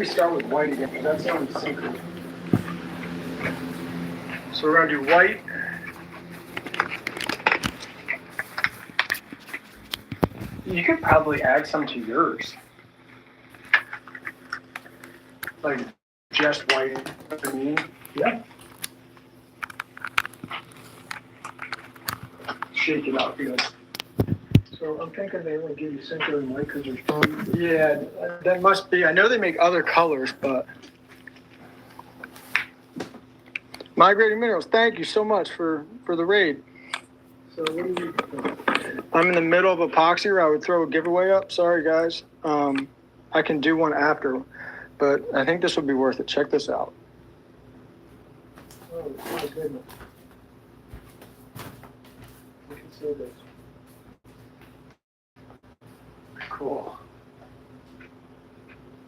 we start with white again, because that's on the sinker. So we're going to do white. You could probably add some to yours. Like just white, I mean. Yeah. Shake it out good. So I'm thinking they only give you sinker and white because there's two. Yeah, that must be. I know they make other colors, but. Migrating Minerals, thank you so much for the raid. So what do you? I'm in the middle of epoxy where I would throw a giveaway up. Sorry, guys. I can do one after, but I think this would be worth it. Check this out. Oh my goodness. You can see this. Cool.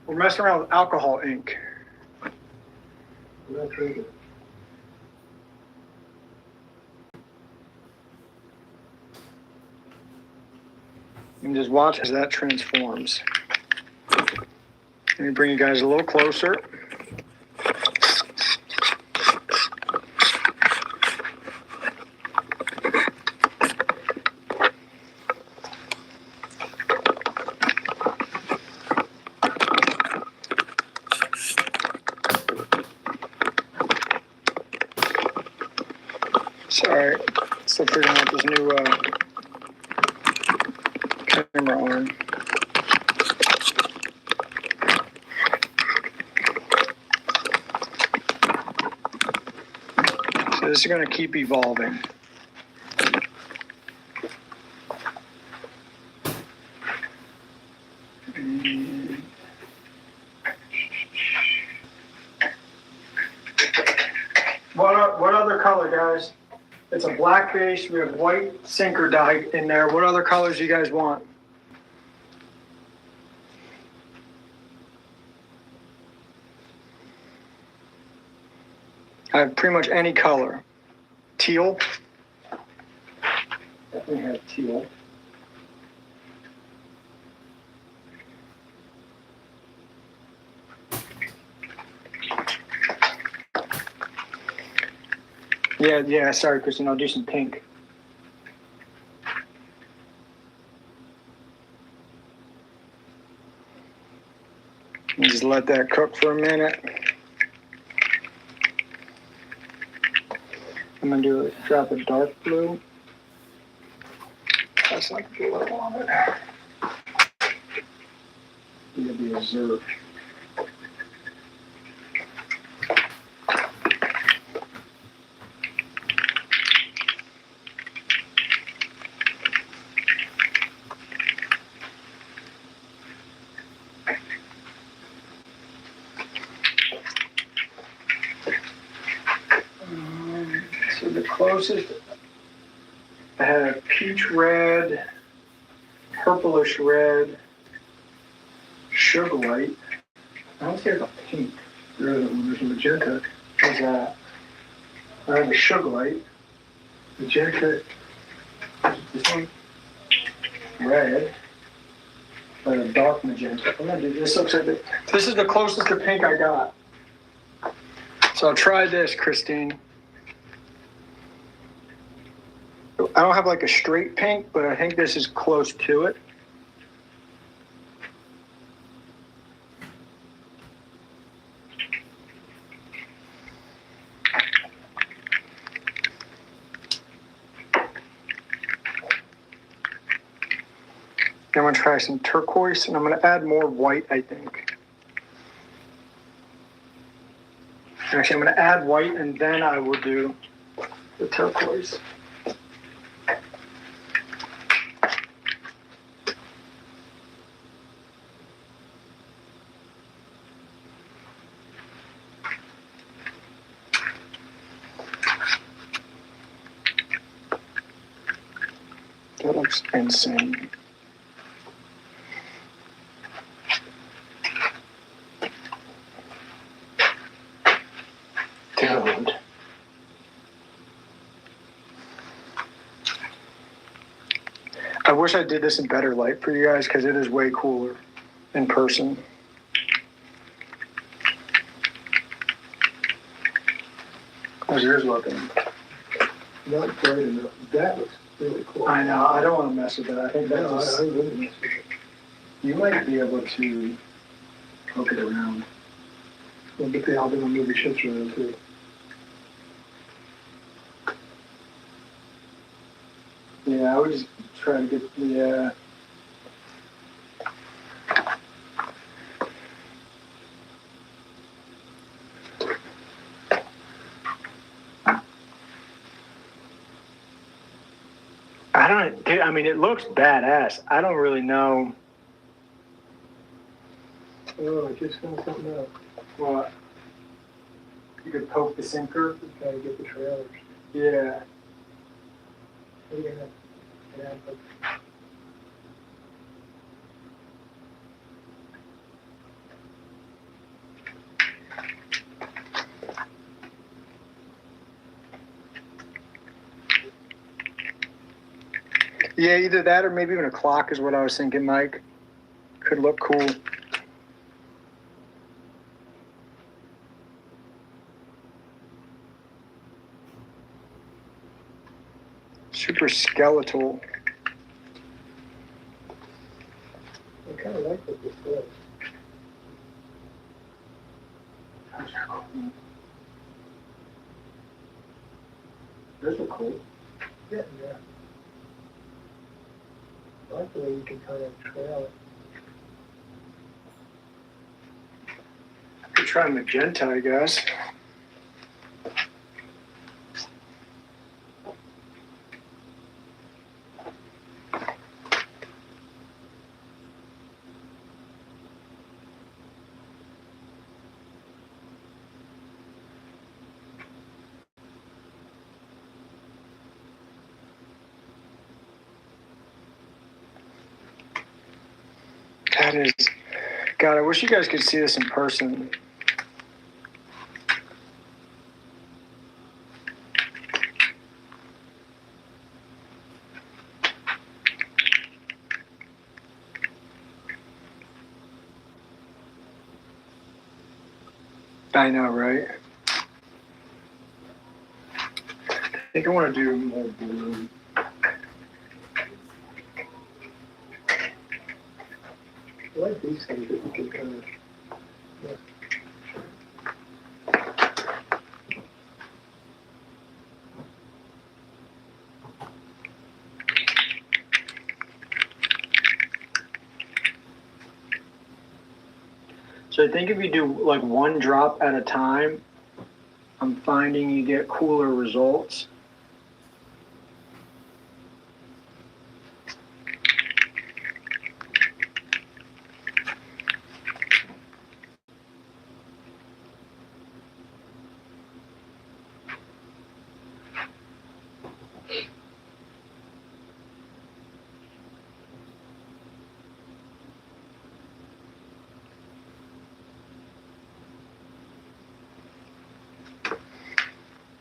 We're messing around with alcohol ink. That's really good. And just watch as that transforms. Let me bring you guys a little closer. Sorry, still figuring out this new camera arm. So this is going to keep evolving. What other color, guys? It's a black base. We have white sinker dye in there. What other colors do you guys want? I have pretty much any color. Teal. Definitely have teal. Yeah, sorry, Christine, I'll do some pink. And just let that cook for a minute. I'm gonna do a drop of dark blue. That's like a little on it. It'll be a zerk. So the closest, I had peach red, purplish red, sugar white. I don't see a pink. There's a magenta. What's that? I have a sugar white, Magenta. this one, red, but a dark magenta. I'm gonna do this. Looks like this is the closest to pink I got. So I'll try this, Christine. I don't have like a straight pink, but I think this is close to it. I'm gonna try some turquoise, and I'm gonna add more white, I think. Actually, I'm gonna add white, and then I will do the turquoise. That looks insane. Dude. I wish I did this in better light for you guys because it is way cooler in person. How's yours looking? Not bright enough. That looks really cool. I know. I don't want to mess with that. I think that No, just, I really miss it. you might be able to poke it around. Well, but the album movie shits around too. Yeah, I would just try to get the. I don't. Dude, I mean, it looks badass. I don't really know Oh, I just found something out. what. You could poke the sinker. Just gotta get the trailers. Yeah. Yeah, but Yeah, either that or maybe even a clock is what I was thinking, Mike. Could look cool. Super skeletal. I kind of like what this does. Those are cool. Yeah. I like the way you can kind of trail it. Could try magenta, I guess. God, I wish you guys could see this in person. I know, right? I think I want to do more blue. I like these things that you can kind of. So I think if you do like one drop at a time, I'm finding you get cooler results.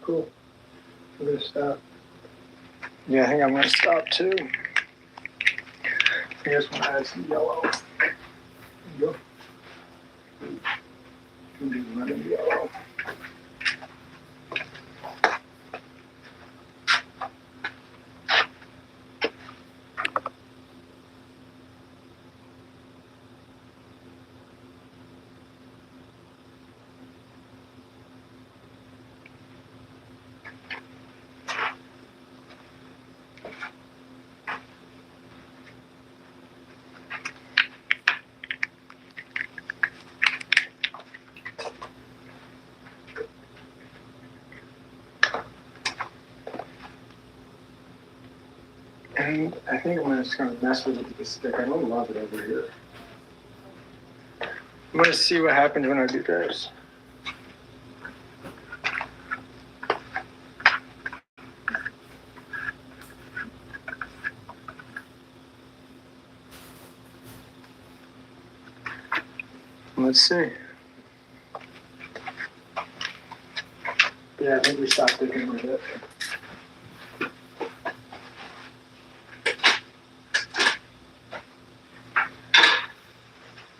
Cool. I'm gonna stop. Yeah, I think I'm gonna stop too. I just want to add some yellow. Go. Do lemon yellow. And I think I'm just gonna mess with it with the stick. I don't love it over here. I'm gonna see what happens when I do this. Let's see. Yeah, I think we stopped digging with it.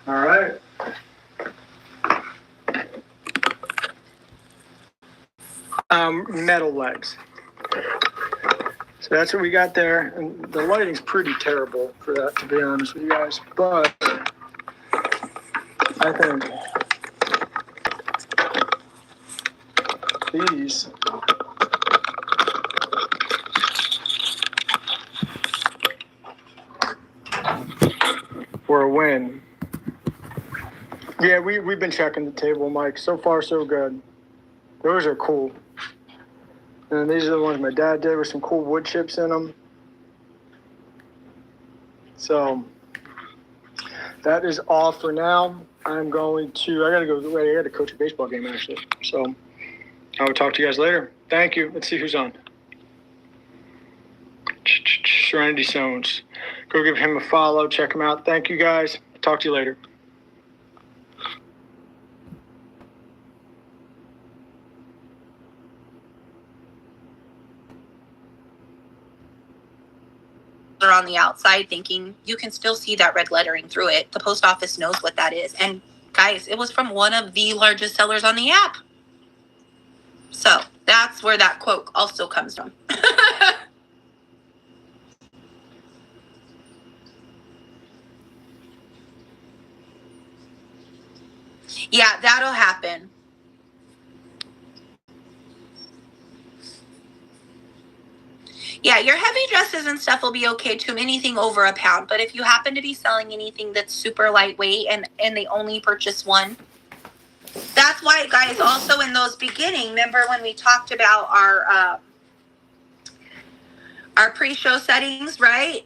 All right. Metal legs. So that's what we got there. And the lighting's pretty terrible for that, to be honest with you guys. But I think these were a win. Yeah, we've been checking the table, Mike. So far, so good. Those are cool. And these are the ones my dad did with some cool wood chips in them. So that is all for now. I gotta go, I gotta coach a baseball game actually. So I will talk to you guys later. Thank you. Let's see who's on. Serenity Stones. Go give him a follow. Check him out. Thank you guys. Talk to you later. On the outside thinking you can still see that red lettering through it. The post office knows what that is. And guys, it was from one of the largest sellers on the app. So that's where that quote also comes from. Yeah, that'll happen. Yeah, your heavy dresses and stuff will be okay too, anything over a pound. But if you happen to be selling anything that's super lightweight and they only purchase one, that's why, guys, also in those beginning, remember when we talked about our pre-show settings, right?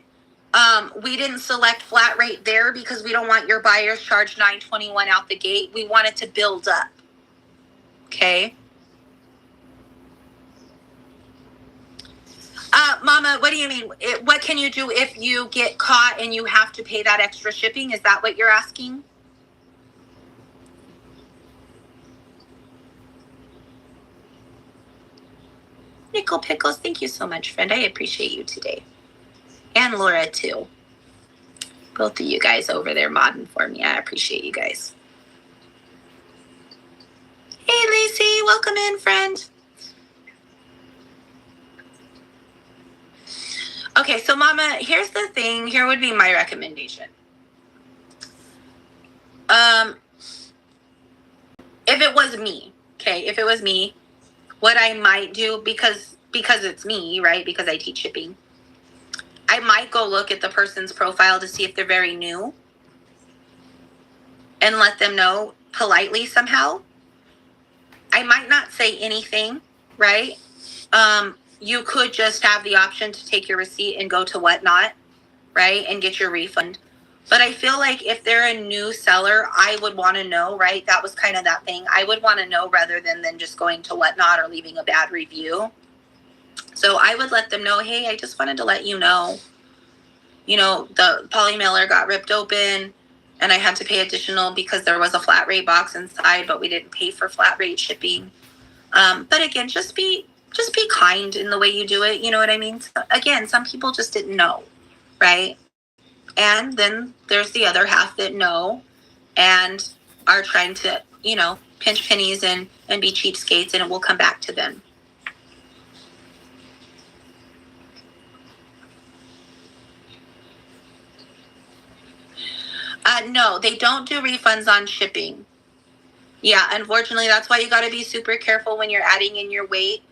We didn't select flat rate there because we don't want your buyers charged $9.21 out the gate. We want it to build up. Okay. Mama, what do you mean? What can you do if you get caught and you have to pay that extra shipping? Is that what you're asking? Nickel Pickles, thank you so much, friend. I appreciate you today. And Laura, too. Both of you guys over there modding for me. I appreciate you guys. Hey, Lacey. Welcome in, friend. Okay, so Mama, here's the thing. Here would be my recommendation. If it was me, what I might do, because it's me, right? Because I teach shipping, I might go look at the person's profile to see if they're very new and let them know politely somehow. I might not say anything, right? You could just have the option to take your receipt and go to Whatnot, right? And get your refund. But I feel like if they're a new seller, I would want to know, right? That was kind of that thing. I would want to know rather than just going to Whatnot or leaving a bad review. So I would let them know, hey, I just wanted to let you know, the poly mailer got ripped open and I had to pay additional because there was a flat rate box inside, but we didn't pay for flat rate shipping. But again, just be kind in the way you do it. You know what I mean? So again, some people just didn't know, right? And then there's the other half that know and are trying to, pinch pennies and be cheapskates, and it will come back to them. No, they don't do refunds on shipping. Yeah, unfortunately, that's why you got to be super careful when you're adding in your weight.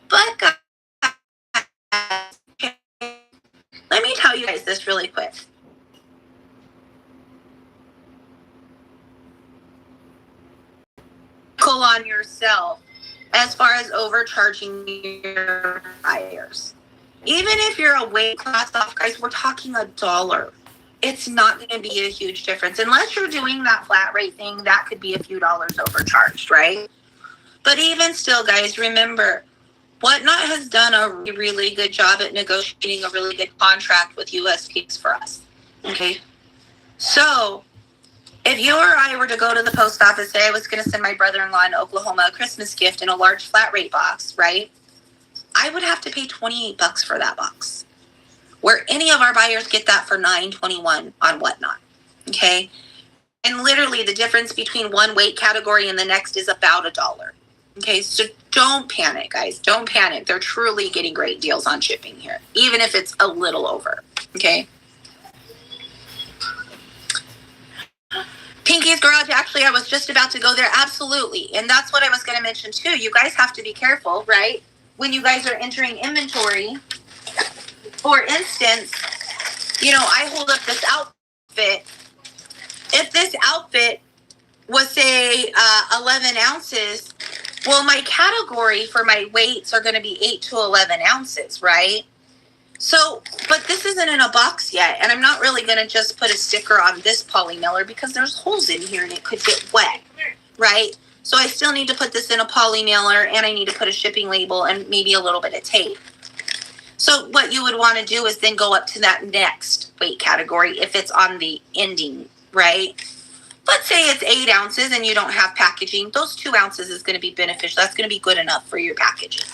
But guys, let me tell you guys this really quick. Call on yourself as far as overcharging your buyers. Even if you're a weight class off, guys, we're talking $1. It's not going to be a huge difference. Unless you're doing that flat rate thing, that could be a few dollars overcharged, right? But even still, guys, remember, Whatnot has done a really good job at negotiating a really good contract with USPS for us. Okay? So, if you or I were to go to the post office, say I was going to send my brother-in-law in Oklahoma a Christmas gift in a large flat rate box, right? I would have to pay $28 for that box. Where any of our buyers get that for $9.21 on Whatnot. Okay? And literally the difference between one weight category and the next is about $1. Okay, so don't panic, guys. Don't panic. They're truly getting great deals on shipping here, even if it's a little over. Okay. Pinky's Garage, actually, I was just about to go there. Absolutely. And that's what I was going to mention too. You guys have to be careful, right? When you guys are entering inventory. For instance, you know, I hold up this outfit. If this outfit was, say, 11 ounces, well, my category for my weights are going to be 8 to 11 ounces, right? So, but this isn't in a box yet, and I'm not really going to just put a sticker on this poly mailer because there's holes in here and it could get wet, right? So I still need to put this in a poly mailer, and I need to put a shipping label and maybe a little bit of tape. So what you would want to do is then go up to that next weight category if it's on the ending, right? Let's say it's 8 ounces and you don't have packaging. Those 2 ounces is going to be beneficial. That's going to be good enough for your packaging.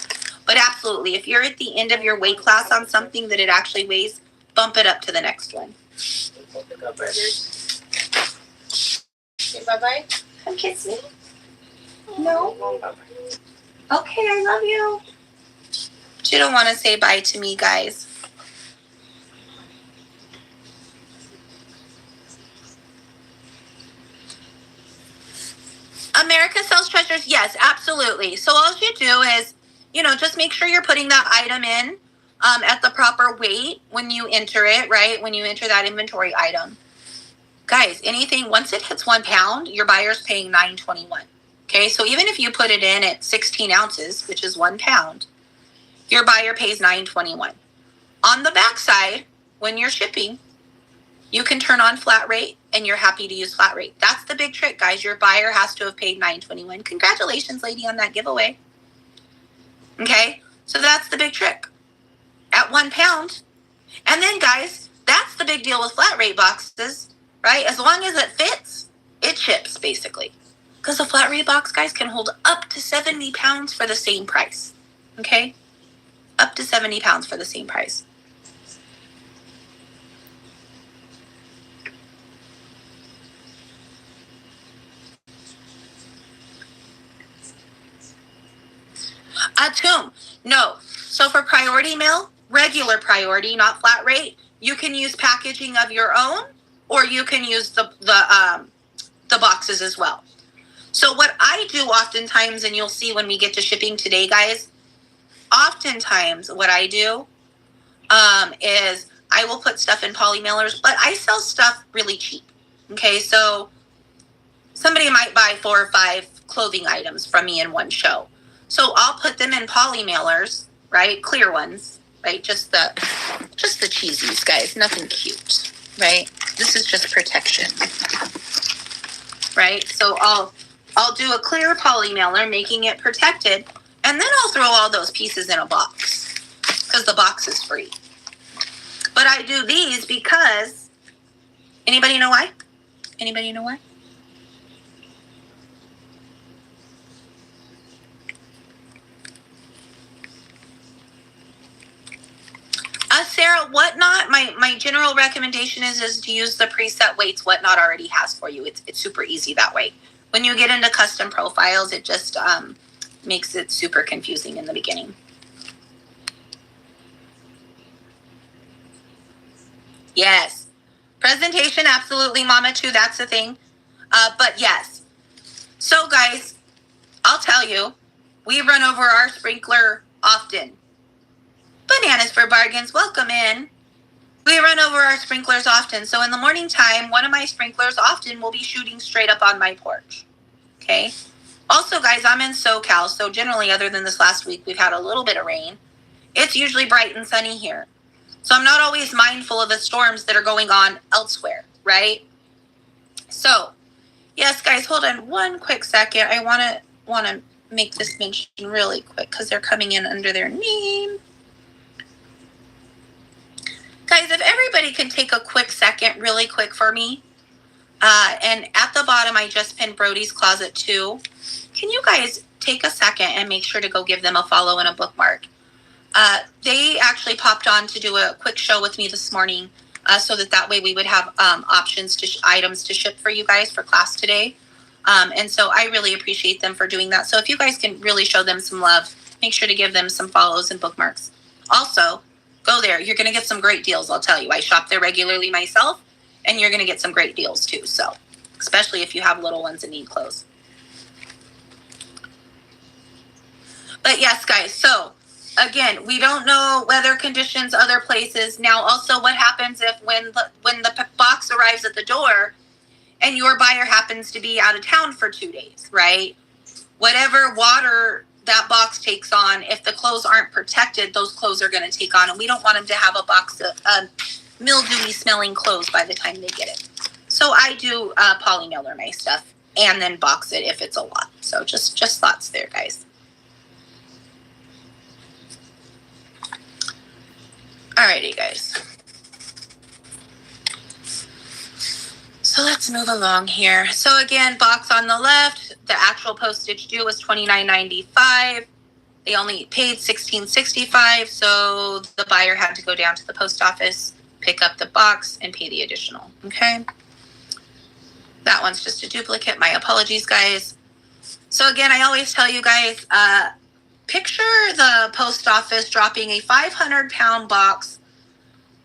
But absolutely, if you're at the end of your weight class on something that it actually weighs, bump it up to the next one. Okay, bye-bye. Come kiss me. No? Okay, I love you. But you don't want to say bye to me, guys. America Sells Treasures, yes, absolutely. So all you do is, you know, just make sure you're putting that item in at the proper weight when you enter it, right? When you enter that inventory item. Guys, anything, once it hits 1 pound, your buyer's paying $9.21. Okay, so even if you put it in at 16 ounces, which is 1 pound, your buyer pays $9.21. On the backside, when you're shipping, you can turn on flat rate and you're happy to use flat rate. That's the big trick, guys. Your buyer has to have paid $9.21. Congratulations, lady, on that giveaway. Okay, so that's the big trick at 1 pound. And then, guys, that's the big deal with flat rate boxes, right? As long as it fits, it ships, basically. Because a flat rate box, guys, can hold up to 70 pounds for the same price. Okay, up to 70 pounds for the same price. Atum, no. So for priority mail, regular priority, not flat rate, you can use packaging of your own, or you can use the boxes as well. So what I do oftentimes, and you'll see when we get to shipping today, guys, oftentimes what I do is I will put stuff in poly mailers, but I sell stuff really cheap. Okay, so somebody might buy 4 or 5 clothing items from me in one show. So I'll put them in poly mailers, right? Clear ones, right? Just the cheesies, guys. Nothing cute, right? This is just protection, right? So I'll do a clear poly mailer, making it protected, and then I'll throw all those pieces in a box because the box is free. But I do these because, anybody know why? Anybody know why? Sarah, Whatnot, my general recommendation is to use the preset weights Whatnot already has for you. It's super easy that way. When you get into custom profiles, it just makes it super confusing in the beginning. Yes. Presentation, absolutely, Mama, too. That's the thing. But yes. So, guys, I'll tell you, we run over our sprinkler often. Bananas for bargains, welcome in. We run over our sprinklers often. So in the morning time, one of my sprinklers often will be shooting straight up on my porch. Okay. Also, guys, I'm in SoCal. So generally, other than this last week, we've had a little bit of rain. It's usually bright and sunny here. So I'm not always mindful of the storms that are going on elsewhere, right? So, yes, guys, hold on one quick second. I want to make this mention really quick because they're coming in under their name. Guys, if everybody can take a quick second, really quick for me. And at the bottom, I just pinned Brody's Closet too. Can you guys take a second and make sure to go give them a follow and a bookmark? They actually popped on to do a quick show with me this morning so that way we would have options to items to ship for you guys for class today. And so I really appreciate them for doing that. So if you guys can really show them some love, make sure to give them some follows and bookmarks. Also, go there. You're going to get some great deals, I'll tell you. I shop there regularly myself, and you're going to get some great deals too. So, especially if you have little ones that need clothes. But yes, guys, so again, we don't know weather conditions other places. Now, also what happens if when the box arrives at the door and your buyer happens to be out of town for 2 days, right? Whatever water that box takes on, if the clothes aren't protected, those clothes are going to take on, and we don't want them to have a box of mildewy smelling clothes by the time they get it. So I do poly mailer my stuff and then box it if it's a lot. So just thoughts there, guys. Alrighty, guys. So let's move along here. So again, box on the left, the actual postage due was $29.95. They only paid $16.65, so the buyer had to go down to the post office, pick up the box, and pay the additional. Okay. That one's just a duplicate. My apologies, guys. So again, I always tell you guys, picture the post office dropping a 500-pound box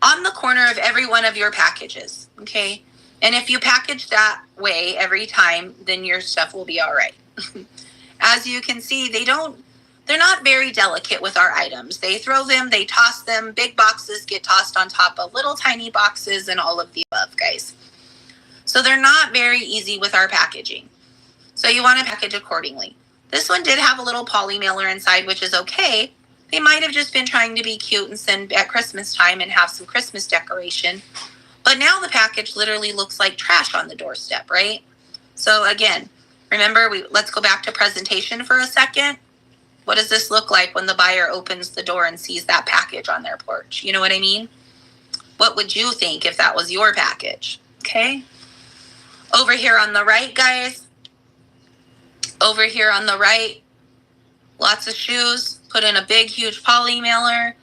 on the corner of every one of your packages, okay? And if you package that way every time, then your stuff will be all right. As you can see, they're not very delicate with our items. They throw them, they toss them, big boxes get tossed on top of little tiny boxes and all of the above, guys. So they're not very easy with our packaging. So you want to package accordingly. This one did have a little poly mailer inside, which is okay. They might have just been trying to be cute and send at Christmas time and have some Christmas decoration. But now the package literally looks like trash on the doorstep, right? So again, remember, let's go back to presentation for a second. What does this look like when the buyer opens the door and sees that package on their porch? You know what I mean? What would you think if that was your package? Okay. Over here on the right, guys. Over here on the right, lots of shoes. Put in a big, huge poly mailer.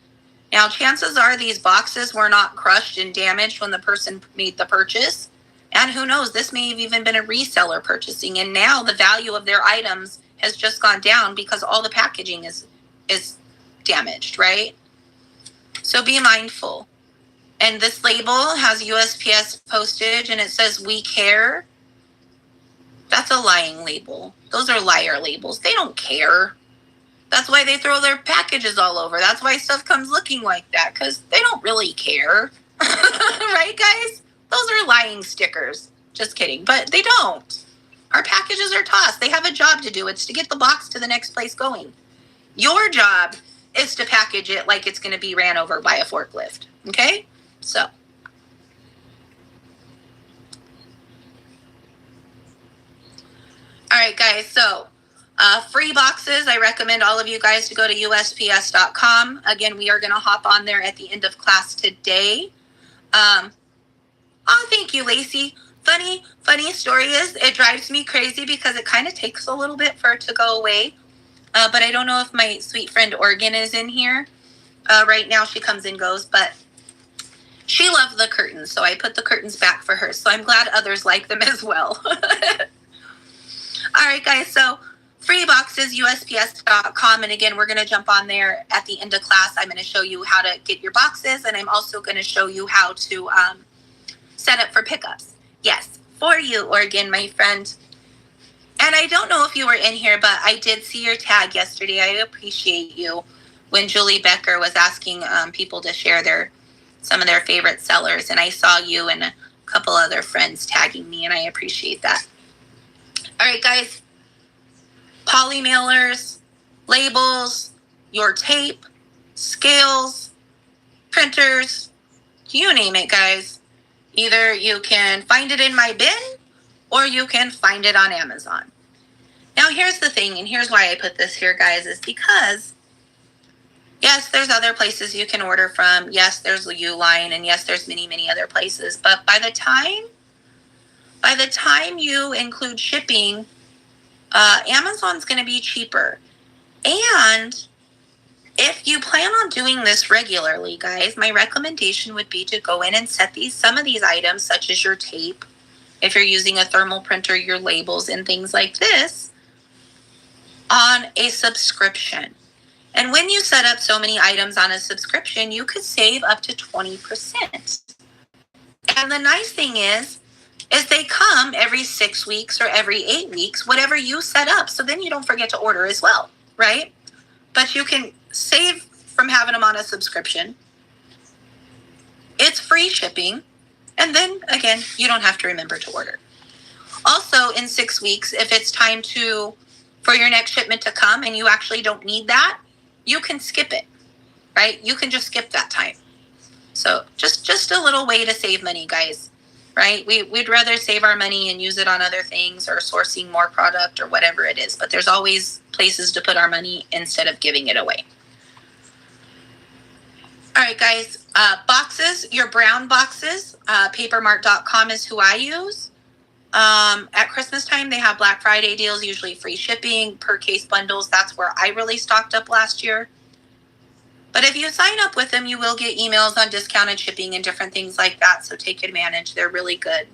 Now, chances are these boxes were not crushed and damaged when the person made the purchase. And who knows, this may have even been a reseller purchasing. And now the value of their items has just gone down because all the packaging is damaged, right? So be mindful. And this label has USPS postage and it says, "We care." That's a lying label. Those are liar labels. They don't care. That's why they throw their packages all over. That's why stuff comes looking like that, because they don't really care. Right, guys? Those are lying stickers. Just kidding. But they don't. Our packages are tossed. They have a job to do. It's to get the box to the next place going. Your job is to package it like it's going to be ran over by a forklift. Okay? So. All right, guys. So, free boxes. I recommend all of you guys to go to USPS.com. Again, we are going to hop on there at the end of class today. Oh, thank you, Lacey. Funny story is, it drives me crazy because it kind of takes a little bit for it to go away. But I don't know if my sweet friend Oregon is in here. Right now she comes and goes, but she loved the curtains, so I put the curtains back for her. So I'm glad others like them as well. All right, guys, so free boxes, USPS.com. And again, we're going to jump on there at the end of class. I'm going to show you how to get your boxes, and I'm also going to show you how to set up for pickups. Yes, for you, Oregon, my friend. And I don't know if you were in here, but I did see your tag yesterday. I appreciate you when Julie Becker was asking people to share some of their favorite sellers. And I saw you and a couple other friends tagging me, and I appreciate that. All right, guys. Poly mailers, labels, your tape, scales, printers, you name it, guys. Either you can find it in my bin or you can find it on Amazon. Now, here's the thing, and here's why I put this here, guys, is because, yes, there's other places you can order from. Yes, there's Uline, and yes, there's many, many other places. But by the time you include shipping, Amazon's going to be cheaper. And if you plan on doing this regularly, guys, my recommendation would be to go in and set some of these items, such as your tape, if you're using a thermal printer, your labels and things like this on a subscription. And when you set up so many items on a subscription, you could save up to 20%. And the nice thing is they come every 6 weeks or every 8 weeks, whatever you set up. So then you don't forget to order as well, right? But you can save from having them on a subscription. It's free shipping. And then again, you don't have to remember to order. Also, in 6 weeks, if it's time for your next shipment to come and you actually don't need that, you can skip it, right? You can just skip that time. So just a little way to save money, guys, right? We'd rather save our money and use it on other things or sourcing more product or whatever it is. But there's always places to put our money instead of giving it away. All right, guys, boxes, your brown boxes, papermart.com is who I use. At Christmas time, they have Black Friday deals, usually free shipping, per case bundles. That's where I really stocked up last year. But if you sign up with them, you will get emails on discounted shipping and different things like that. So take advantage. They're really good.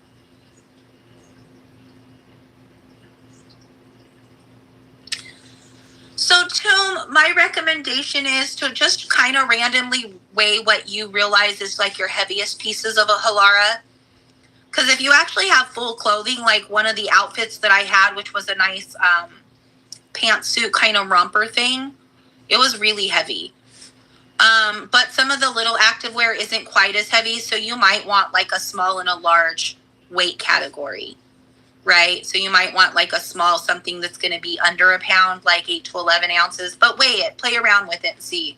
So, Tom, my recommendation is to just kind of randomly weigh what you realize is like your heaviest pieces of a Halara. Because if you actually have full clothing, like one of the outfits that I had, which was a nice pantsuit kind of romper thing, it was really heavy. But some of the little activewear isn't quite as heavy, so you might want like a small and a large weight category, right? So you might want like a small, something that's going to be under a pound, like 8 to 11 ounces, but weigh it, play around with it and see.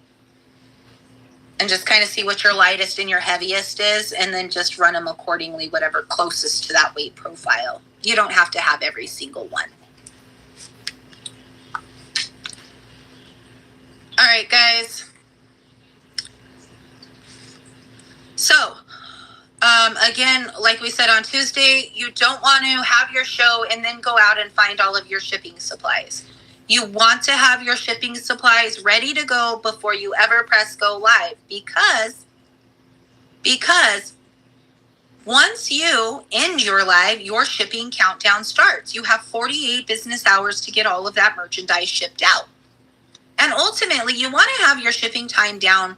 And just kind of see what your lightest and your heaviest is, and then just run them accordingly, whatever closest to that weight profile. You don't have to have every single one. All right, guys. So, again, like we said on Tuesday, you don't want to have your show and then go out and find all of your shipping supplies. You want to have your shipping supplies ready to go before you ever press go live, because once you end your live, your shipping countdown starts. You have 48 business hours to get all of that merchandise shipped out. And ultimately, you want to have your shipping time down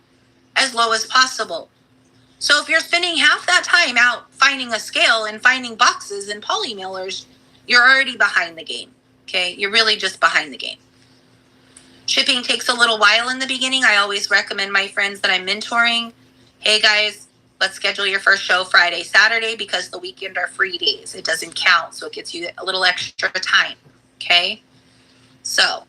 as low as possible. So if you're spending half that time out finding a scale and finding boxes and poly mailers, you're already behind the game. Okay, you're really just behind the game. Shipping takes a little while in the beginning. I always recommend my friends that I'm mentoring, hey guys, let's schedule your first show Friday, Saturday, because the weekend are free days. It doesn't count, so it gets you a little extra time. Okay, so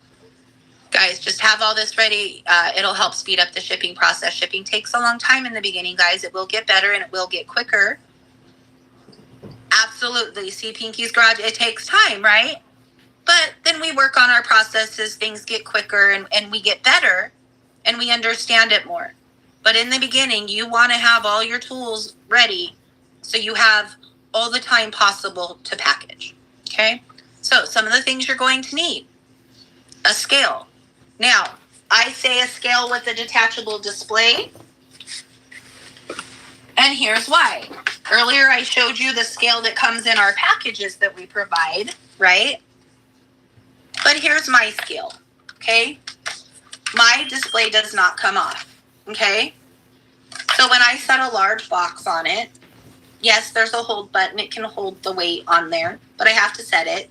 guys, just have all this ready. It'll help speed up the shipping process. Shipping takes a long time in the beginning, guys. It will get better and it will get quicker. Absolutely. See Pinky's Garage, it takes time, right? But then we work on our processes, things get quicker and we get better and we understand it more. But in the beginning, you want to have all your tools ready so you have all the time possible to package. Okay? So some of the things you're going to need. A scale. Now, I say a scale with a detachable display. And here's why. Earlier, I showed you the scale that comes in our packages that we provide, right? But here's my scale, okay? My display does not come off, okay? So when I set a large box on it, yes, there's a hold button. It can hold the weight on there, but I have to set it,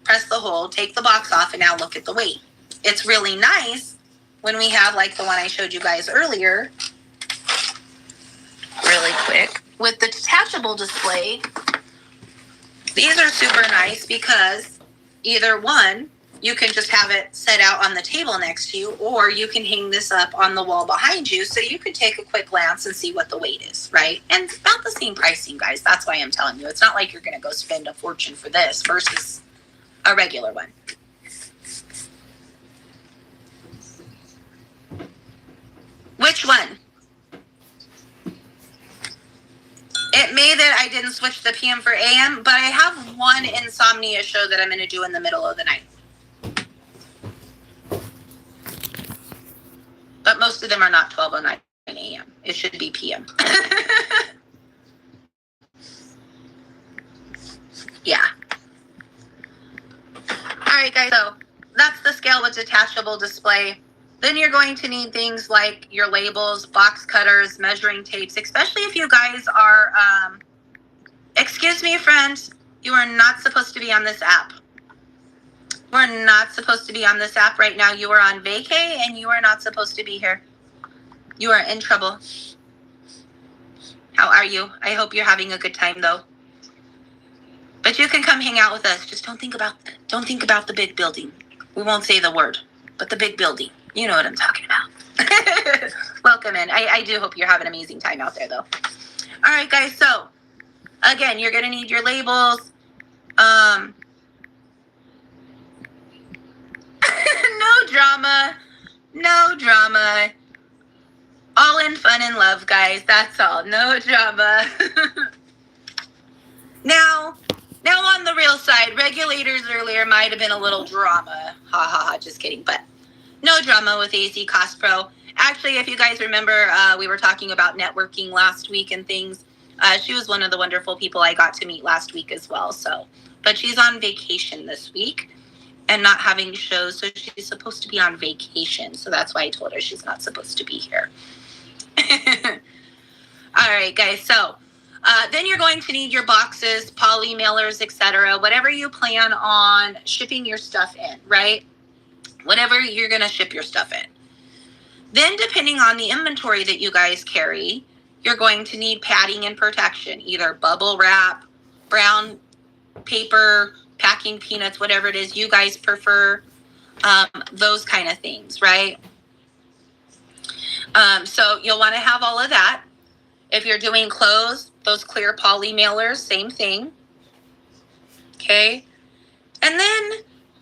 press the hold, take the box off, and now look at the weight. It's really nice when we have like the one I showed you guys earlier, really quick, with the detachable display. These are super nice because either one, you can just have it set out on the table next to you, or you can hang this up on the wall behind you so you can take a quick glance and see what the weight is, right? And it's about the same pricing, guys. That's why I'm telling you. It's not like you're going to go spend a fortune for this versus a regular one. Which one? It may that I didn't switch the PM for AM, but I have one insomnia show that I'm going to do in the middle of the night. But most of them are not 12:09 AM. It should be PM. guys, so that's the scale with detachable display. Then you're going to need things like your labels, box cutters, measuring tapes, especially if you guys are, excuse me, friends, you are not supposed to be on this app. We're not supposed to be on this app right now. You are on vacay and you are not supposed to be here. You are in trouble. How are you? I hope you're having a good time though. But you can come hang out with us. Just don't think about the big building. We won't say the word, but the big building. You know what I'm talking about. Welcome in. I do hope you're having an amazing time out there though. All right, guys. So again, you're going to need your labels. No drama. All in fun and love, guys. That's all. No drama. Now on the real side, regulators earlier might have been a little drama. Ha ha ha, just kidding. But no drama with AZ Cost Pro. Actually, if you guys remember, we were talking about networking last week and things. She was one of the wonderful people I got to meet last week as well. So, but she's on vacation this week and not having shows. So she's supposed to be on vacation. So that's why I told her she's not supposed to be here. All right, guys. So then you're going to need your boxes, poly mailers, etc. Whatever you plan on shipping your stuff in, right? Whatever you're going to ship your stuff in. Then depending on the inventory that you guys carry, you're going to need padding and protection, either bubble wrap, brown paper, packing peanuts, whatever it is you guys prefer, those kind of things, right? So you'll want to have all of that. If you're doing clothes, those clear poly mailers, same thing. Okay. And then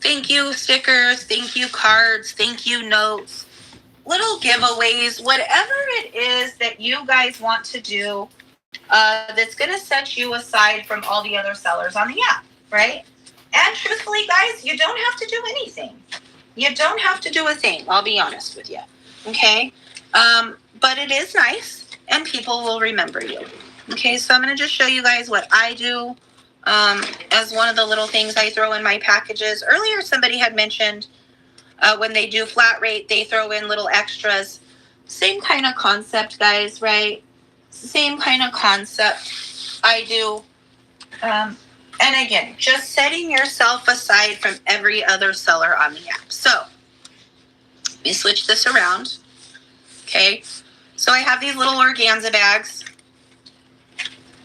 thank you stickers, thank you cards, thank you notes, little giveaways, whatever it is that you guys want to do that's going to set you aside from all the other sellers on the app, right? And truthfully, guys, you don't have to do anything. You don't have to do a thing. I'll be honest with you. Okay. But it is nice and people will remember you. Okay. So I'm going to just show you guys what I do as one of the little things I throw in my packages. Earlier, somebody had mentioned when they do flat rate, they throw in little extras. Same kind of concept, guys, right? Same kind of concept I do. And again, just setting yourself aside from every other seller on the app. So let me switch this around. Okay. So I have these little organza bags.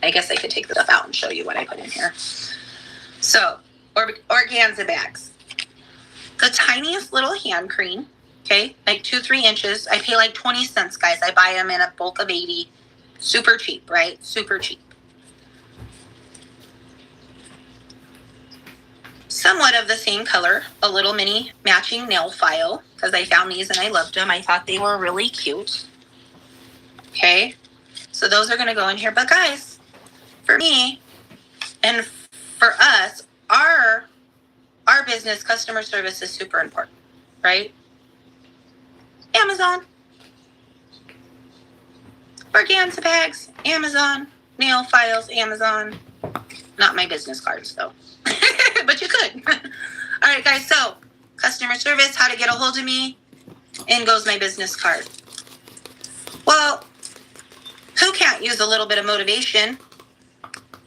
I guess I could take the stuff out and show you what I put in here. So organza bags. The tiniest little hand cream. Okay. Like 2-3 inches. I pay like 20 cents, guys. I buy them in a bulk of 80. Super cheap, right? Super cheap. Somewhat of the same color, a little mini matching nail file, because I found these and I loved them. I thought they were really cute. Okay, so those are going to go in here. But guys, for me and for us, our business customer service is super important, right? Amazon, organza bags, Amazon, nail files, Amazon. Not my business cards though. But you could. All right, guys. So customer service, how to get a hold of me. In goes my business card. Well, who can't use a little bit of motivation?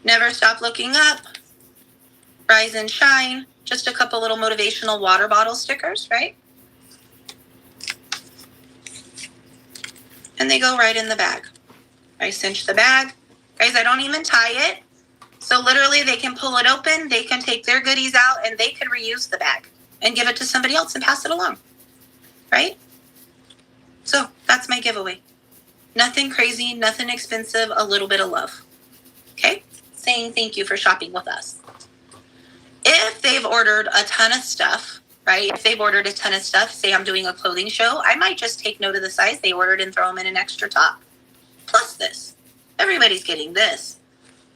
Never stop looking up. Rise and shine. Just a couple little motivational water bottle stickers, right? And they go right in the bag. I cinch the bag. Guys, I don't even tie it. So literally they can pull it open, they can take their goodies out, and they can reuse the bag and give it to somebody else and pass it along, right? So that's my giveaway. Nothing crazy, nothing expensive, a little bit of love, okay? Saying thank you for shopping with us. If they've ordered a ton of stuff, right? If they've ordered a ton of stuff, say I'm doing a clothing show, I might just take note of the size they ordered and throw them in an extra top. Plus this. Everybody's getting this.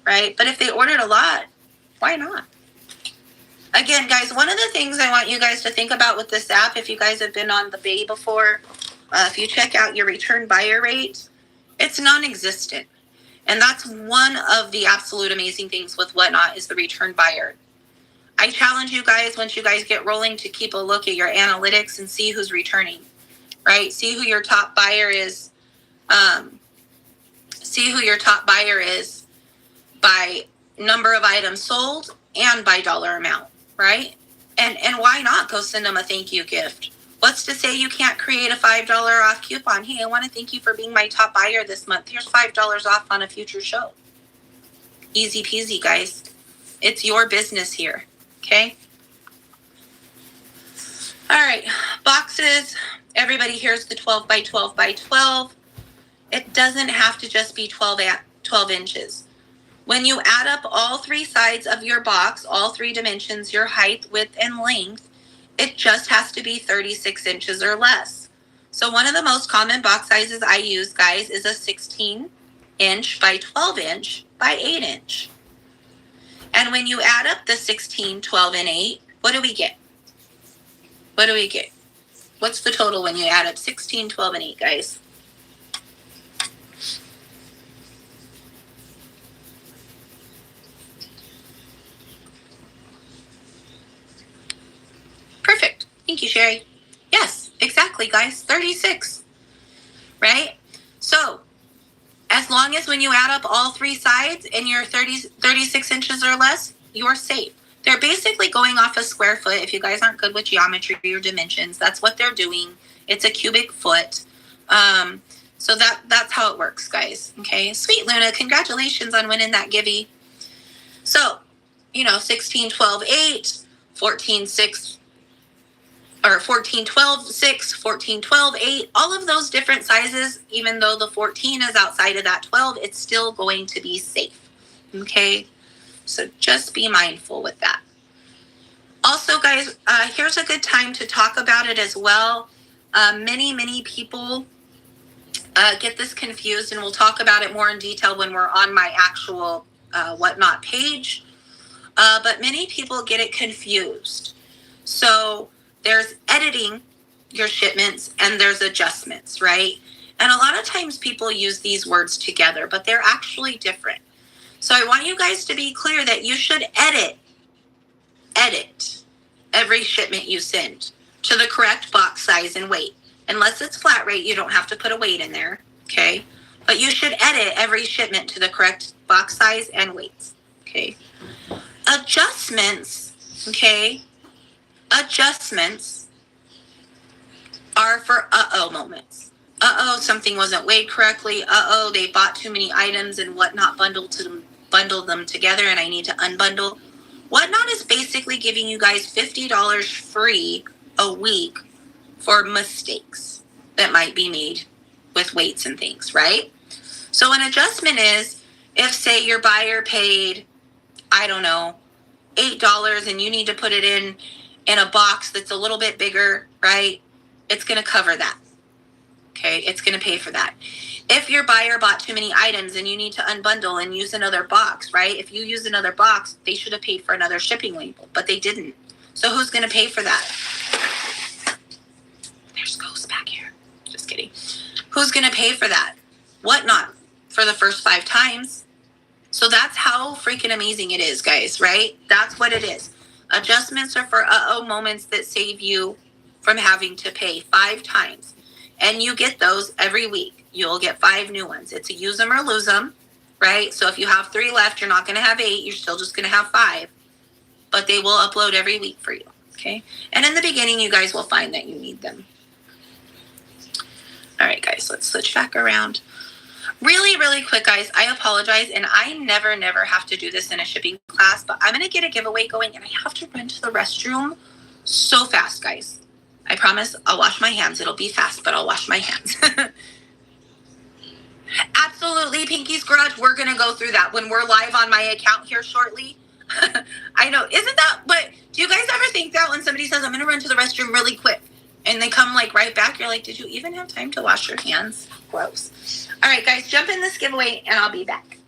Right? But if they ordered a lot, why not? Again, guys, one of the things I want you guys to think about with this app, if you guys have been on the Bay before, if you check out your return buyer rate, it's non-existent. And that's one of the absolute amazing things with Whatnot is the return buyer. I challenge you guys, once you guys get rolling, to keep a look at your analytics and see who's returning, right? See who your top buyer is. See who your top buyer is by number of items sold and by dollar amount, right? And why not go send them a thank you gift? What's to say you can't create a $5 off coupon? Hey, I want to thank you for being my top buyer this month. Here's $5 off on a future show. Easy peasy, guys. It's your business here, okay? All right, boxes. Everybody here's the 12 by 12 by 12. It doesn't have to just be 12 inches. When you add up all three sides of your box, all three dimensions, your height, width, and length, it just has to be 36 inches or less. So one of the most common box sizes I use, guys, is a 16 inch by 12 inch by 8 inch. And when you add up the 16, 12, and 8, what do we get? What do we get? What's the total when you add up 16, 12, and 8, guys? Perfect. Thank you, Sherry. Yes, exactly, guys. 36. Right? So, as long as when you add up all three sides and you're 36 inches or less, you're safe. They're basically going off a square foot. If you guys aren't good with geometry or dimensions, that's what they're doing. It's a cubic foot. So that's how it works, guys. Okay. Sweet, Luna. Congratulations on winning that Gibby. So, 16, 12, 8, 14, 6, or 14, 12, 6, 14, 12, 8, all of those different sizes, even though the 14 is outside of that 12, it's still going to be safe. Okay. So just be mindful with that. Also, guys, here's a good time to talk about it as well. Many people get this confused, and we'll talk about it more in detail when we're on my actual Whatnot page. But many people get it confused. So there's editing your shipments and there's adjustments, right? And a lot of times people use these words together, but they're actually different. So I want you guys to be clear that you should edit every shipment you send to the correct box size and weight. Unless it's flat rate, you don't have to put a weight in there, okay? But you should edit every shipment to the correct box size and weights, okay? Adjustments, okay? Adjustments are for moments. Something wasn't weighed correctly. They bought too many items and Whatnot bundled them together and I need to unbundle. Whatnot is basically giving you guys $50 free a week for mistakes that might be made with weights and things, right? So an adjustment is if, say, your buyer paid, I don't know, $8 and you need to put it in a box that's a little bit bigger, right? It's going to cover that. Okay, it's going to pay for that. If your buyer bought too many items and you need to unbundle and use another box, right? If you use another box, they should have paid for another shipping label, but they didn't. So who's going to pay for that? There's ghosts back here. Just kidding. Who's going to pay for that? Whatnot for the first 5 times. So that's how freaking amazing it is, guys, right? That's what it is. Adjustments are for moments that save you from having to pay 5 times. And you get those every week. You'll get 5 new ones. It's a use them or lose them, right? So if you have 3 left, you're not going to have 8. You're still just going to have 5. But they will upload every week for you, okay? And in the beginning, you guys will find that you need them. All right, guys, let's switch back around. Really quick, guys, I apologize, and I never have to do this in a shipping class, but I'm going to get a giveaway going, and I have to run to the restroom so fast, guys. I promise I'll wash my hands. It'll be fast, but I'll wash my hands. Absolutely, Pinky's Garage. We're going to go through that when we're live on my account here shortly. I know. Isn't that, but do you guys ever think that when somebody says, I'm going to run to the restroom really quick, and they come like right back, you're like, did you even have time to wash your hands? Gross. All right, guys, jump in this giveaway, and I'll be back.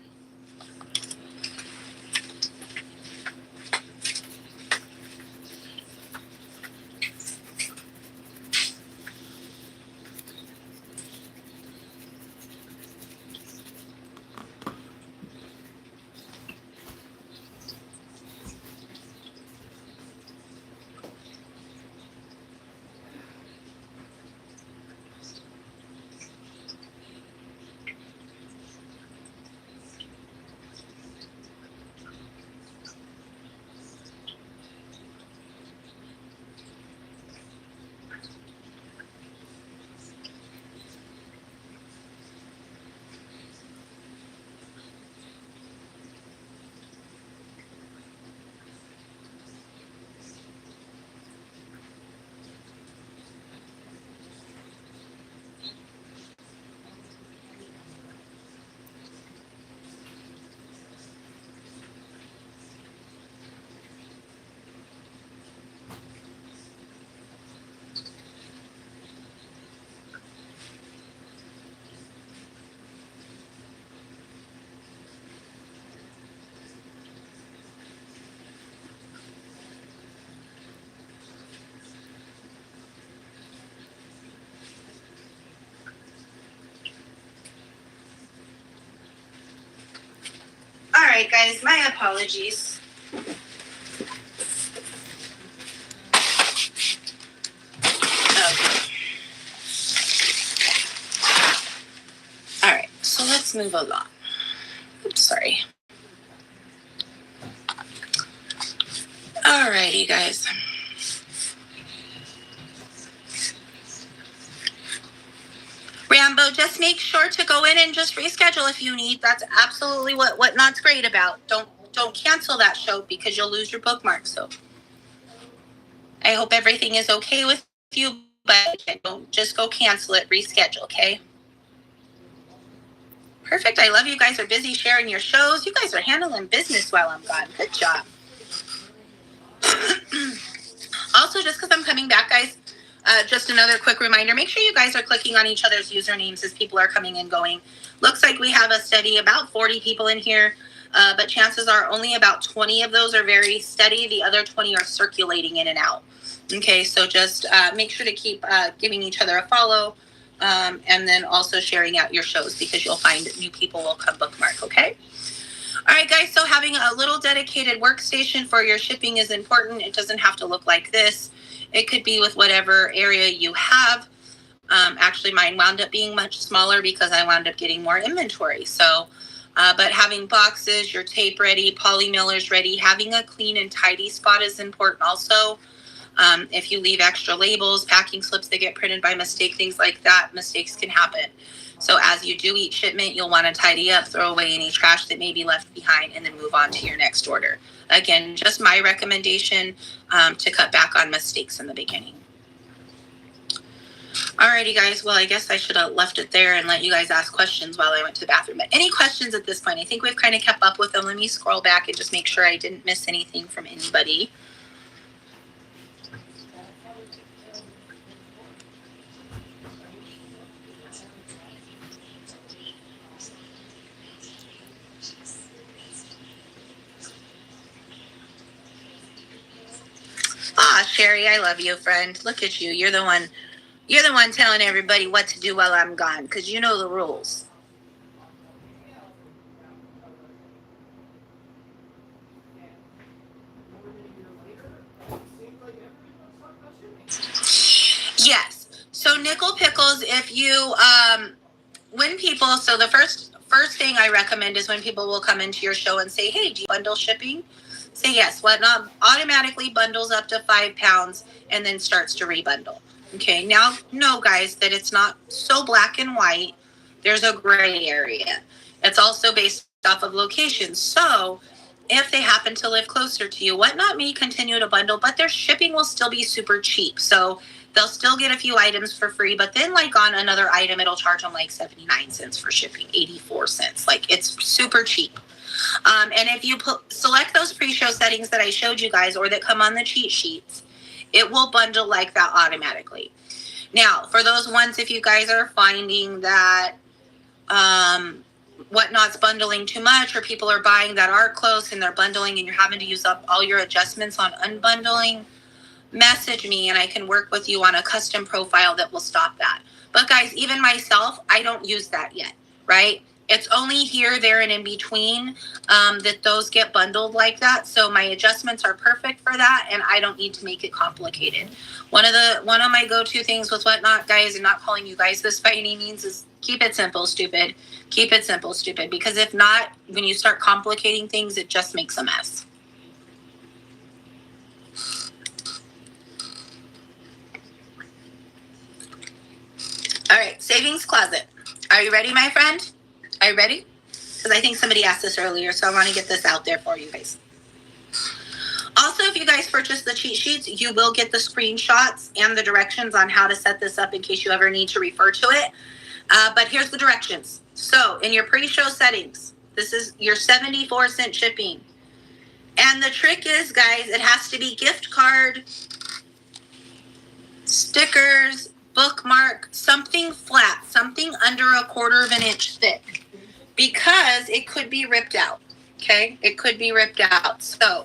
right, guys, my apologies. Okay. All right, so let's move along. Oops, sorry. All righty, guys. Rambo, just make sure to go in and just reschedule if you need. That's absolutely what Whatnot's great about. Don't cancel that show because you'll lose your bookmark. So I hope everything is okay with you, but don't just go cancel it, reschedule, okay? Perfect. I love you guys are busy sharing your shows. You guys are handling business while I'm gone. Good job. Also, just because I'm coming back, guys, just another quick reminder, make sure you guys are clicking on each other's usernames as people are coming and going. Looks like we have a steady about 40 people in here, but chances are only about 20 of those are very steady. The other 20 are circulating in and out. Okay, so just make sure to keep giving each other a follow, and then also sharing out your shows because you'll find new people will come bookmark, okay? All right, guys, so having a little dedicated workstation for your shipping is important. It doesn't have to look like this. It could be with whatever area you have. Actually, mine wound up being much smaller because I wound up getting more inventory. So, but having boxes, your tape ready, poly mailers ready, having a clean and tidy spot is important also. If you leave extra labels, packing slips that get printed by mistake, things like that, mistakes can happen. So as you do each shipment, you'll want to tidy up, throw away any trash that may be left behind, and then move on to your next order. Again, just my recommendation to cut back on mistakes in the beginning. Alrighty, guys. Well, I guess I should have left it there and let you guys ask questions while I went to the bathroom. But any questions at this point? I think we've kind of kept up with them. Let me scroll back and just make sure I didn't miss anything from anybody. Ah, Sherry, I love you, friend. Look at you. You're the one telling everybody what to do while I'm gone, because you know the rules. Yes. So nickel pickles, if you when people, so the first thing I recommend is when people will come into your show and say, hey, do you bundle shipping? Say yes. Whatnot automatically bundles up to 5 pounds and then starts to rebundle. Okay, now know, guys, that it's not so black and white. There's a gray area. It's also based off of location. So if they happen to live closer to you, Whatnot may continue to bundle, but their shipping will still be super cheap. So they'll still get a few items for free, but then like on another item, it'll charge them like 79 cents for shipping, 84 cents. Like it's super cheap. And if you select those pre-show settings that I showed you guys or that come on the cheat sheets, it will bundle like that automatically. Now, for those ones, if you guys are finding that Whatnot's bundling too much or people are buying that are close and they're bundling and you're having to use up all your adjustments on unbundling, message me and I can work with you on a custom profile that will stop that. But guys, even myself, I don't use that yet, right? It's only here, there, and in between that those get bundled like that. So my adjustments are perfect for that, and I don't need to make it complicated. One of my go-to things with Whatnot, guys, and not calling you guys this by any means, is keep it simple, stupid. Keep it simple, stupid. Because if not, when you start complicating things, it just makes a mess. All right, savings closet. Are you ready, my friend? Are you ready? Because I think somebody asked this earlier, so I want to get this out there for you guys. Also, if you guys purchase the cheat sheets, you will get the screenshots and the directions on how to set this up in case you ever need to refer to it. But here's the directions. So in your pre-show settings, this is your 74-cent shipping. And the trick is, guys, it has to be gift card, stickers, bookmark, something flat, something under 1/4 of an inch thick. Because it could be ripped out, okay? It could be ripped out. So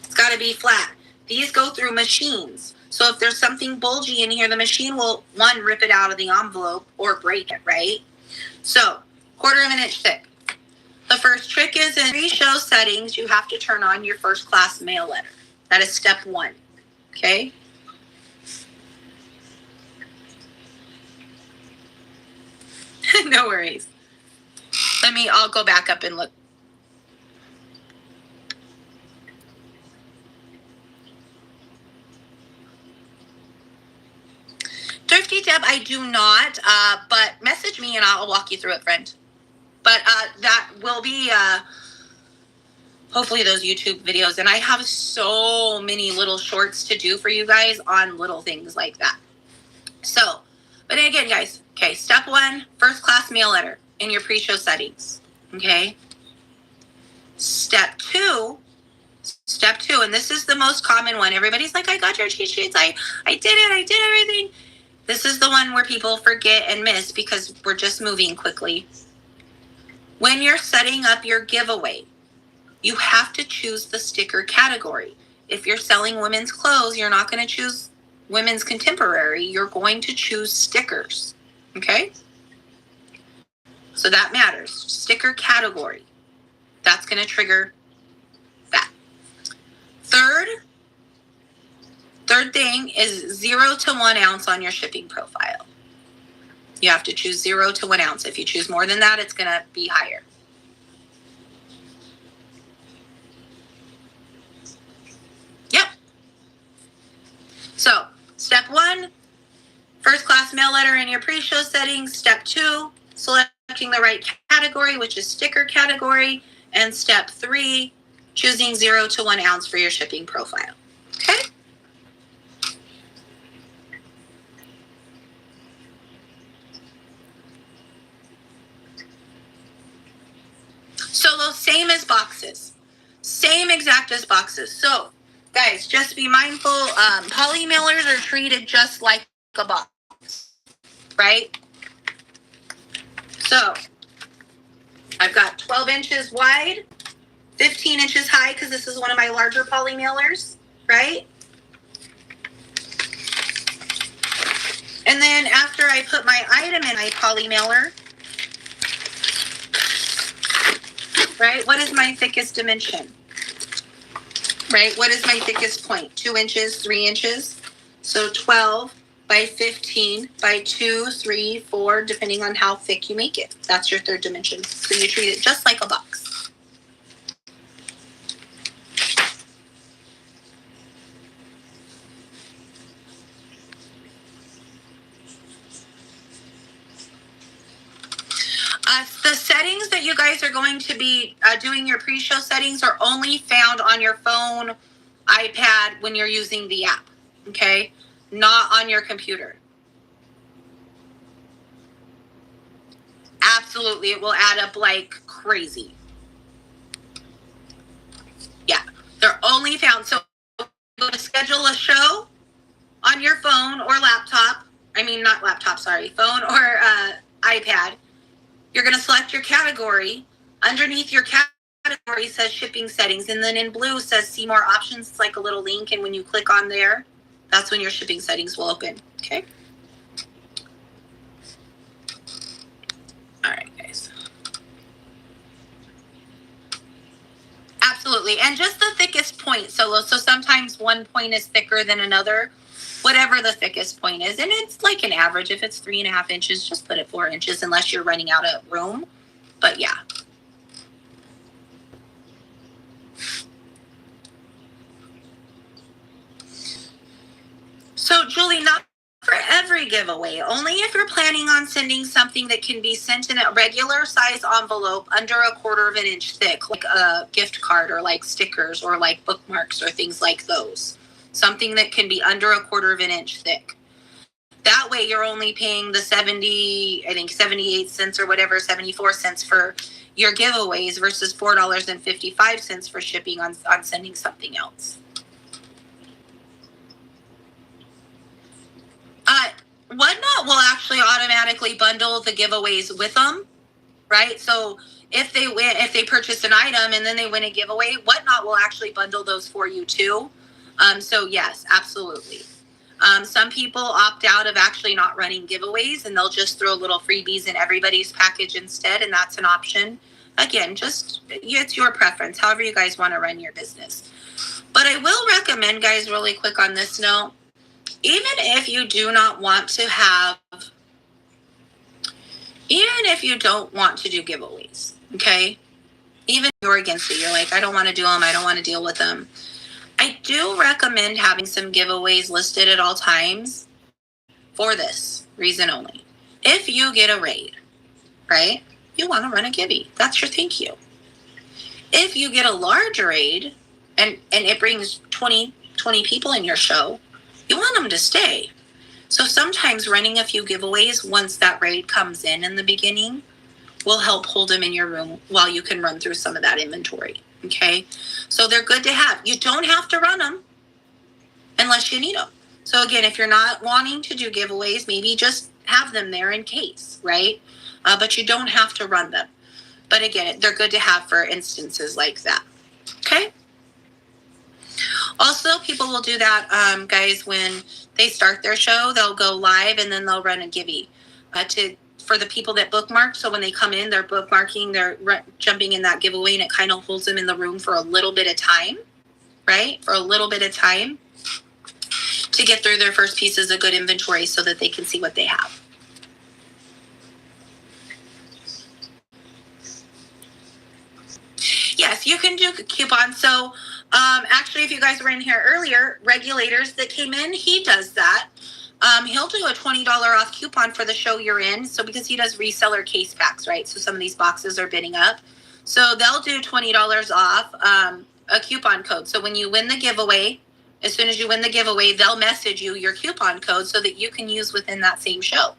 it's got to be flat. These go through machines. So if there's something bulgy in here, the machine will, one, rip it out of the envelope or break it, right? So 1/4 of an inch thick. The first trick is in pre-show settings, you have to turn on your first class mail letter. That is step 1. Okay? No worries. I'll go back up and look. Thrifty Deb, I do not, but message me and I'll walk you through it, friend. But that will be hopefully those YouTube videos. And I have so many little shorts to do for you guys on little things like that. So, but again, guys, okay, step 1, first class mail letter in your pre-show settings, okay? Step 2, and this is the most common one. Everybody's like, I got your cheat sheets. I did it. I did everything. This is the one where people forget and miss because we're just moving quickly. When you're setting up your giveaway, you have to choose the sticker category. If you're selling women's clothes, you're not going to choose women's contemporary. You're going to choose stickers, okay? So that matters. Sticker category. That's going to trigger that. Third thing is 0 to 1 ounce on your shipping profile. You have to choose 0 to 1 ounce. If you choose more than that, it's going to be higher. Yep. So, step 1, first class mail letter in your pre-show settings. Step 2, selecting the right category, which is sticker category. And step 3, choosing 0 to 1 ounce for your shipping profile. Okay? So those same as boxes. Same exact as boxes. So, guys, just be mindful. Poly mailers are treated just like a box, right? So, I've got 12 inches wide, 15 inches high, because this is one of my larger poly mailers, right? And then after I put my item in my poly mailer, right, what is my thickest dimension? Right, what is my thickest point? 2 inches, 3 inches. So 12 by 15 by 2, 3, 4, depending on how thick you make it. That's your third dimension. So you treat it just like a box. The settings that you guys are going to be doing your pre-show settings are only found on your phone, iPad, when you're using the app, okay? Not on your computer. Absolutely, it will add up like crazy. Yeah, they're only found. So go to schedule a show on your phone or laptop. I mean, not laptop, sorry, phone or iPad. You're going to select your category. Underneath your category says shipping settings. And then in blue says see more options. It's like a little link. And when you click on there, that's when your shipping settings will open. Okay. All right, guys. Absolutely. And just the thickest point. So sometimes one point is thicker than another. Whatever the thickest point is. And it's like an average. If it's 3.5 inches, just put it 4 inches unless you're running out of room. But yeah. So Julie, not for every giveaway. Only if you're planning on sending something that can be sent in a regular size envelope under 1/4 inch thick, like a gift card or like stickers or like bookmarks or things like those. Something that can be under 1/4 inch thick. That way you're only paying the 78 cents or whatever, 74 cents for your giveaways versus $4.55 for shipping on sending something else. Whatnot will actually automatically bundle the giveaways with them, right? So if they purchase an item and then they win a giveaway, Whatnot will actually bundle those for you too. So yes, absolutely. Some people opt out of actually not running giveaways and they'll just throw little freebies in everybody's package instead, and that's an option. Again, just it's your preference, however you guys want to run your business. But I will recommend, guys, really quick on this note, even if you do not want to have, even if you don't want to do giveaways, okay? Even if you're against it, you're like, I don't want to do them, I don't want to deal with them. I do recommend having some giveaways listed at all times for this reason only. If you get a raid, right, you want to run a givey. That's your thank you. If you get a large raid and it brings 20 people in your show, you want them to stay. So sometimes running a few giveaways once that raid comes in the beginning will help hold them in your room while you can run through some of that inventory. Okay, so they're good to have. You don't have to run them unless you need them. So again, if you're not wanting to do giveaways, maybe just have them there in case, right? But you don't have to run them. But again, they're good to have for instances like that. Okay. Also, people will do that, guys, when they start their show, they'll go live and then they'll run a givey for the people that bookmark. So when they come in, they're bookmarking, they're jumping in that giveaway, and it kind of holds them in the room for a little bit of time, right? For a little bit of time to get through their first pieces of good inventory so that they can see what they have. Yes, you can do coupons. So actually, if you guys were in here earlier, Regulators that came in, he does that. He'll do a $20 off coupon for the show you're in. So because he does reseller case packs, right? So some of these boxes are bidding up. So they'll do $20 off a coupon code. So when you win the giveaway, as soon as you win the giveaway, they'll message you your coupon code so that you can use within that same show.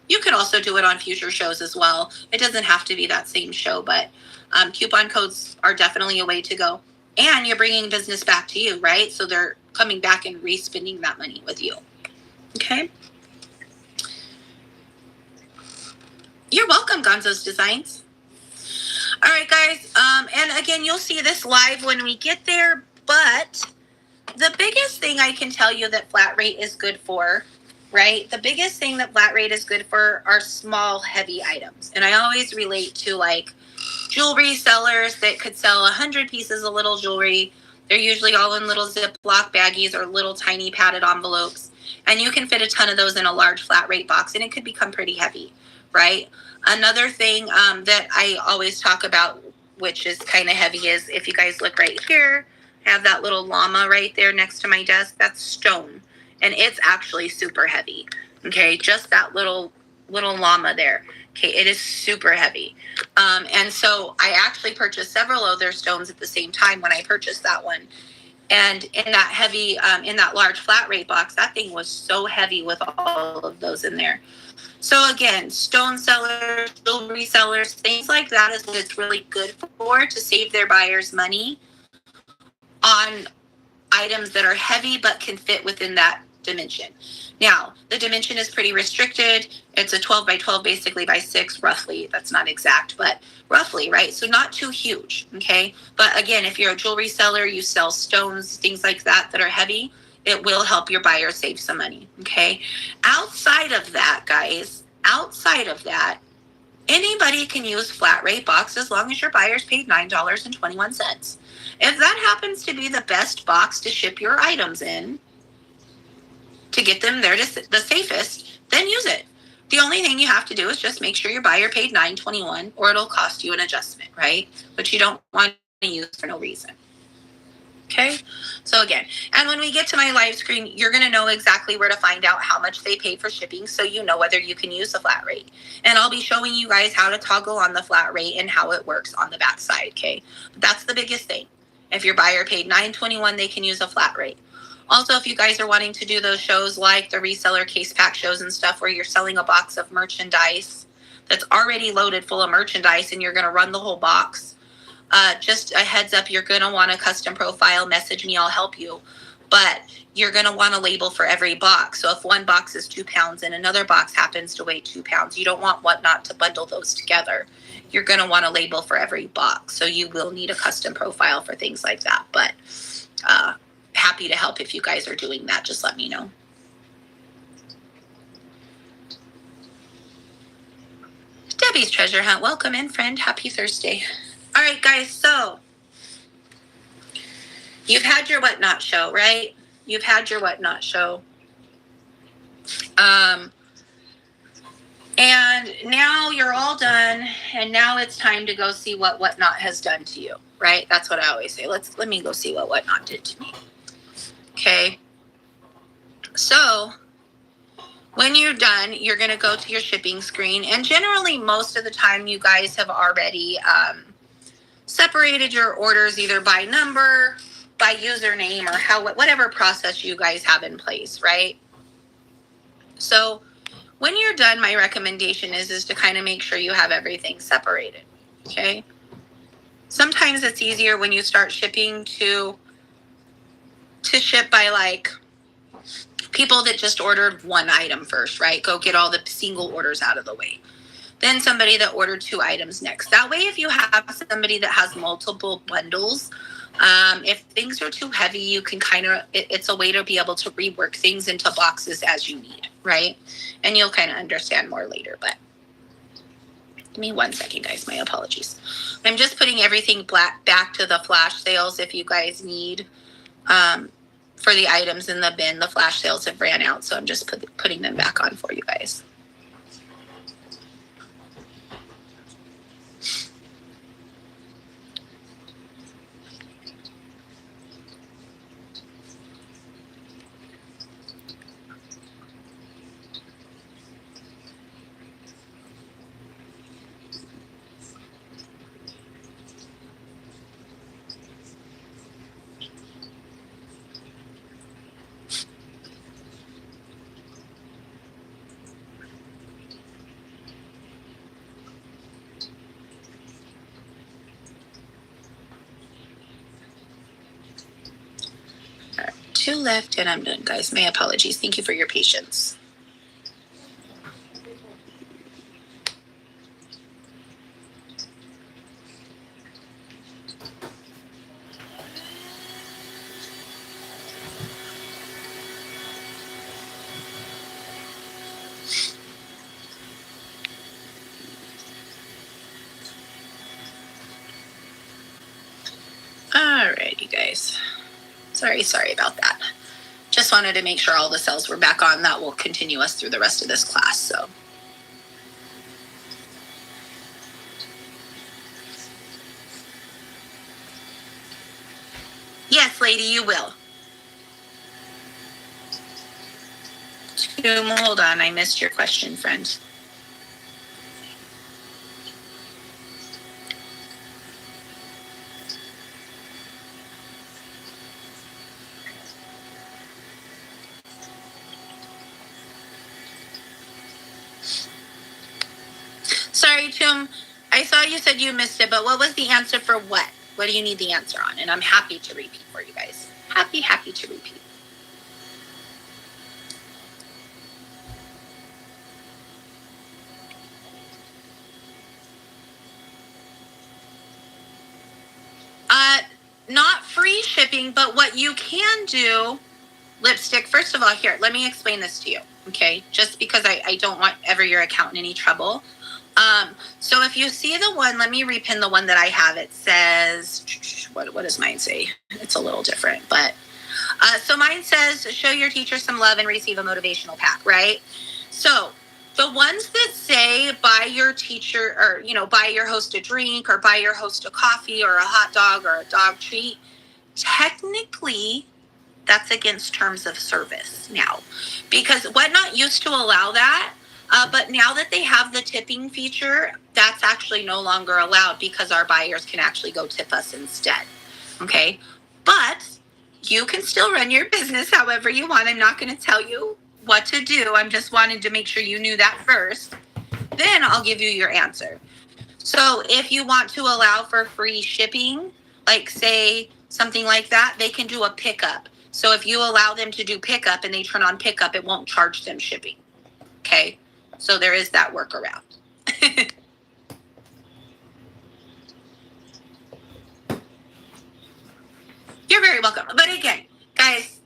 You can also do it on future shows as well. It doesn't have to be that same show, but coupon codes are definitely a way to go. And you're bringing business back to you, right? So they're coming back and re-spending that money with you. Okay. You're welcome, Gonzo's Designs. All right, guys. And again, you'll see this live when we get there. But the biggest thing I can tell you that flat rate is good for, right? The biggest thing that flat rate is good for are small, heavy items. And I always relate to like jewelry sellers that could sell 100 pieces of little jewelry. They're usually all in little Ziploc baggies or little tiny padded envelopes. And you can fit a ton of those in a large flat rate box, and it could become pretty heavy, right? Another thing that I always talk about, which is kind of heavy, is if you guys look right here, I have that little llama right there next to my desk. That's stone, and it's actually super heavy. Okay, just that little llama there. Okay, it is super heavy. And so I actually purchased several of their stones at the same time when I purchased that one. And in that heavy, in that large flat rate box, that thing was so heavy with all of those in there. So again, stone sellers, jewelry sellers, things like that is what it's really good for, to save their buyers money on items that are heavy but can fit within that dimension. Now, the dimension is pretty restricted. It's a 12 by 12, basically by 6, roughly. That's not exact, but roughly, right? So not too huge, okay? But again, if you're a jewelry seller, you sell stones, things like that that are heavy, it will help your buyer save some money, okay? Outside of that, guys, outside of that, anybody can use flat rate box as long as your buyer's paid $9.21. If that happens to be the best box to ship your items in, to get them there to the safest, then use it. The only thing you have to do is just make sure your buyer paid $9.21, or it'll cost you an adjustment, right? But you don't want to use for no reason. Okay, so again, and when we get to my live screen, you're going to know exactly where to find out how much they pay for shipping, so you know whether you can use the flat rate. And I'll be showing you guys how to toggle on the flat rate and how it works on the back side, okay? But that's the biggest thing. If your buyer paid $9.21, they can use a flat rate. Also, if you guys are wanting to do those shows like the reseller case pack shows and stuff where you're selling a box of merchandise that's already loaded full of merchandise and you're going to run the whole box, just a heads up, you're going to want a custom profile. Message me, I'll help you. But you're going to want a label for every box. So if one box is 2 pounds and another box happens to weigh 2 pounds, you don't want Whatnot to bundle those together. You're going to want a label for every box. So you will need a custom profile for things like that. But happy to help if you guys are doing that. Just let me know. Debbie Abby's treasure hunt. Welcome in, friend. Happy Thursday. All right, guys. So you've had your whatnot show, right? You've had your whatnot show. And now you're all done, and now it's time to go see what whatnot has done to you, right? That's what I always say. Let me go see what whatnot did to me. Okay. So when you're done, you're going to go to your shipping screen, and generally most of the time you guys have already separated your orders either by number, by username, or whatever process you guys have in place, right? So when you're done, my recommendation is to kind of make sure you have everything separated, okay? Sometimes it's easier when you start shipping to ship by like people that just ordered one item first, right? Go get all the single orders out of the way. Then somebody that ordered 2 items next. That way, if you have somebody that has multiple bundles, if things are too heavy, you can it's a way to be able to rework things into boxes as you need, right? And you'll kind of understand more later, but give me 1 second, guys. My apologies. I'm just putting everything back to the flash sales if you guys need. For the items in the bin, the flash sales have ran out, so I'm just putting them back on for you guys. All right, 2 left and I'm done, guys. My apologies. Thank you for your patience. All right, you guys. Sorry about that. Just wanted to make sure all the cells were back on. That will continue us through the rest of this class, so. Yes, lady, you will. Hold on, I missed your question, friend. Sorry, Tom. I saw you said you missed it, but what was the answer for what? What do you need the answer on? And I'm happy to repeat for you guys. Happy to repeat. Not free shipping, but what you can do, lipstick, first of all, here, let me explain this to you, okay? Just because I don't want ever your account in any trouble. So if you see the one, let me repin the one that I have. It says, what does mine say? It's a little different, but, so mine says, show your teacher some love and receive a motivational pack, right? So the ones that say buy your teacher or, buy your host a drink or buy your host a coffee or a hot dog or a dog treat, technically that's against terms of service now, because Whatnot used to allow that. But now that they have the tipping feature, that's actually no longer allowed because our buyers can actually go tip us instead. Okay. But you can still run your business however you want. I'm not going to tell you what to do. I'm just wanted to make sure you knew that first. Then I'll give you your answer. So if you want to allow for free shipping, like say something like that, they can do a pickup. So if you allow them to do pickup and they turn on pickup, it won't charge them shipping. Okay. So there is that workaround. You're very welcome. But again, guys,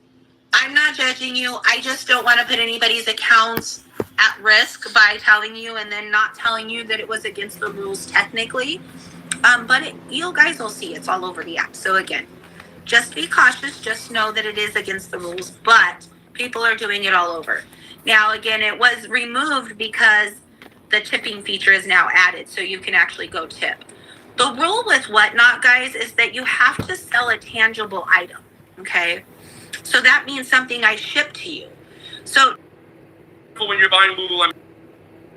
I'm not judging you. I just don't want to put anybody's accounts at risk by telling you and then not telling you that it was against the rules technically. But you guys will see it's all over the app. So again, just be cautious. Just know that it is against the rules, but people are doing it all over. Now, again, it was removed because the tipping feature is now added, so you can actually go tip. The rule with Whatnot, guys, is that you have to sell a tangible item, okay? So that means something I ship to you. So when you're buying Lululemon,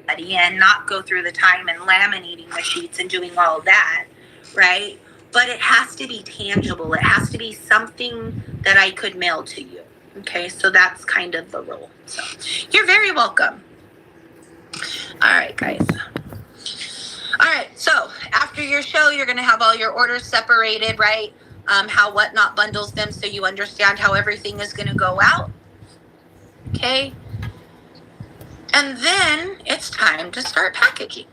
and not go through the time and laminating the sheets and doing all of that, right? But it has to be tangible. It has to be something that I could mail to you. Okay, so that's kind of the rule. So you're very welcome. All right, guys. All right, so after your show, you're going to have all your orders separated, right? How Whatnot bundles them so you understand how everything is going to go out. Okay. And then it's time to start packaging.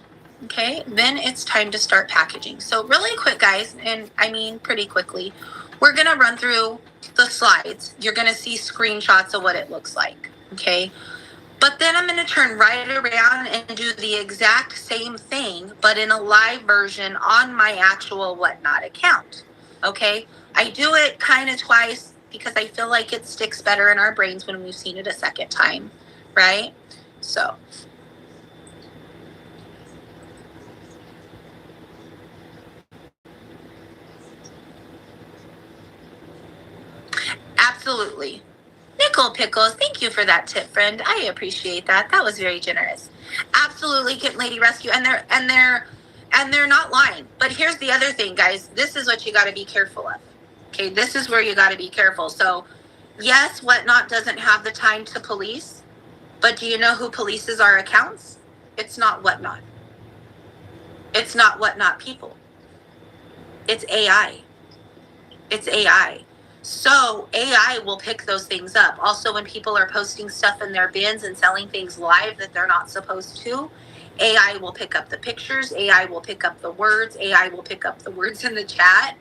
Okay, then it's time to start packaging. So really quick, guys, and I mean pretty quickly, we're going to run through the slides. You're going to see screenshots of what it looks like. Okay. But then I'm going to turn right around and do the exact same thing, but in a live version on my actual Whatnot account. Okay. I do it kind of twice because I feel like it sticks better in our brains when we've seen it a second time. Right? So. Absolutely. Nickel Pickles, thank you for that tip, friend. I appreciate that. That was very generous. Absolutely, Kitten Lady Rescue, and they're not lying. But here's the other thing, guys. This is what you got to be careful of. Okay, this is where you got to be careful. So, yes, Whatnot doesn't have the time to police, but do you know who polices our accounts? It's not Whatnot. It's not Whatnot people. It's AI. It's AI. So AI will pick those things up. Also, when people are posting stuff in their bins and selling things live that they're not supposed to, AI will pick up the pictures. AI will pick up the words. AI will pick up the words in the chat.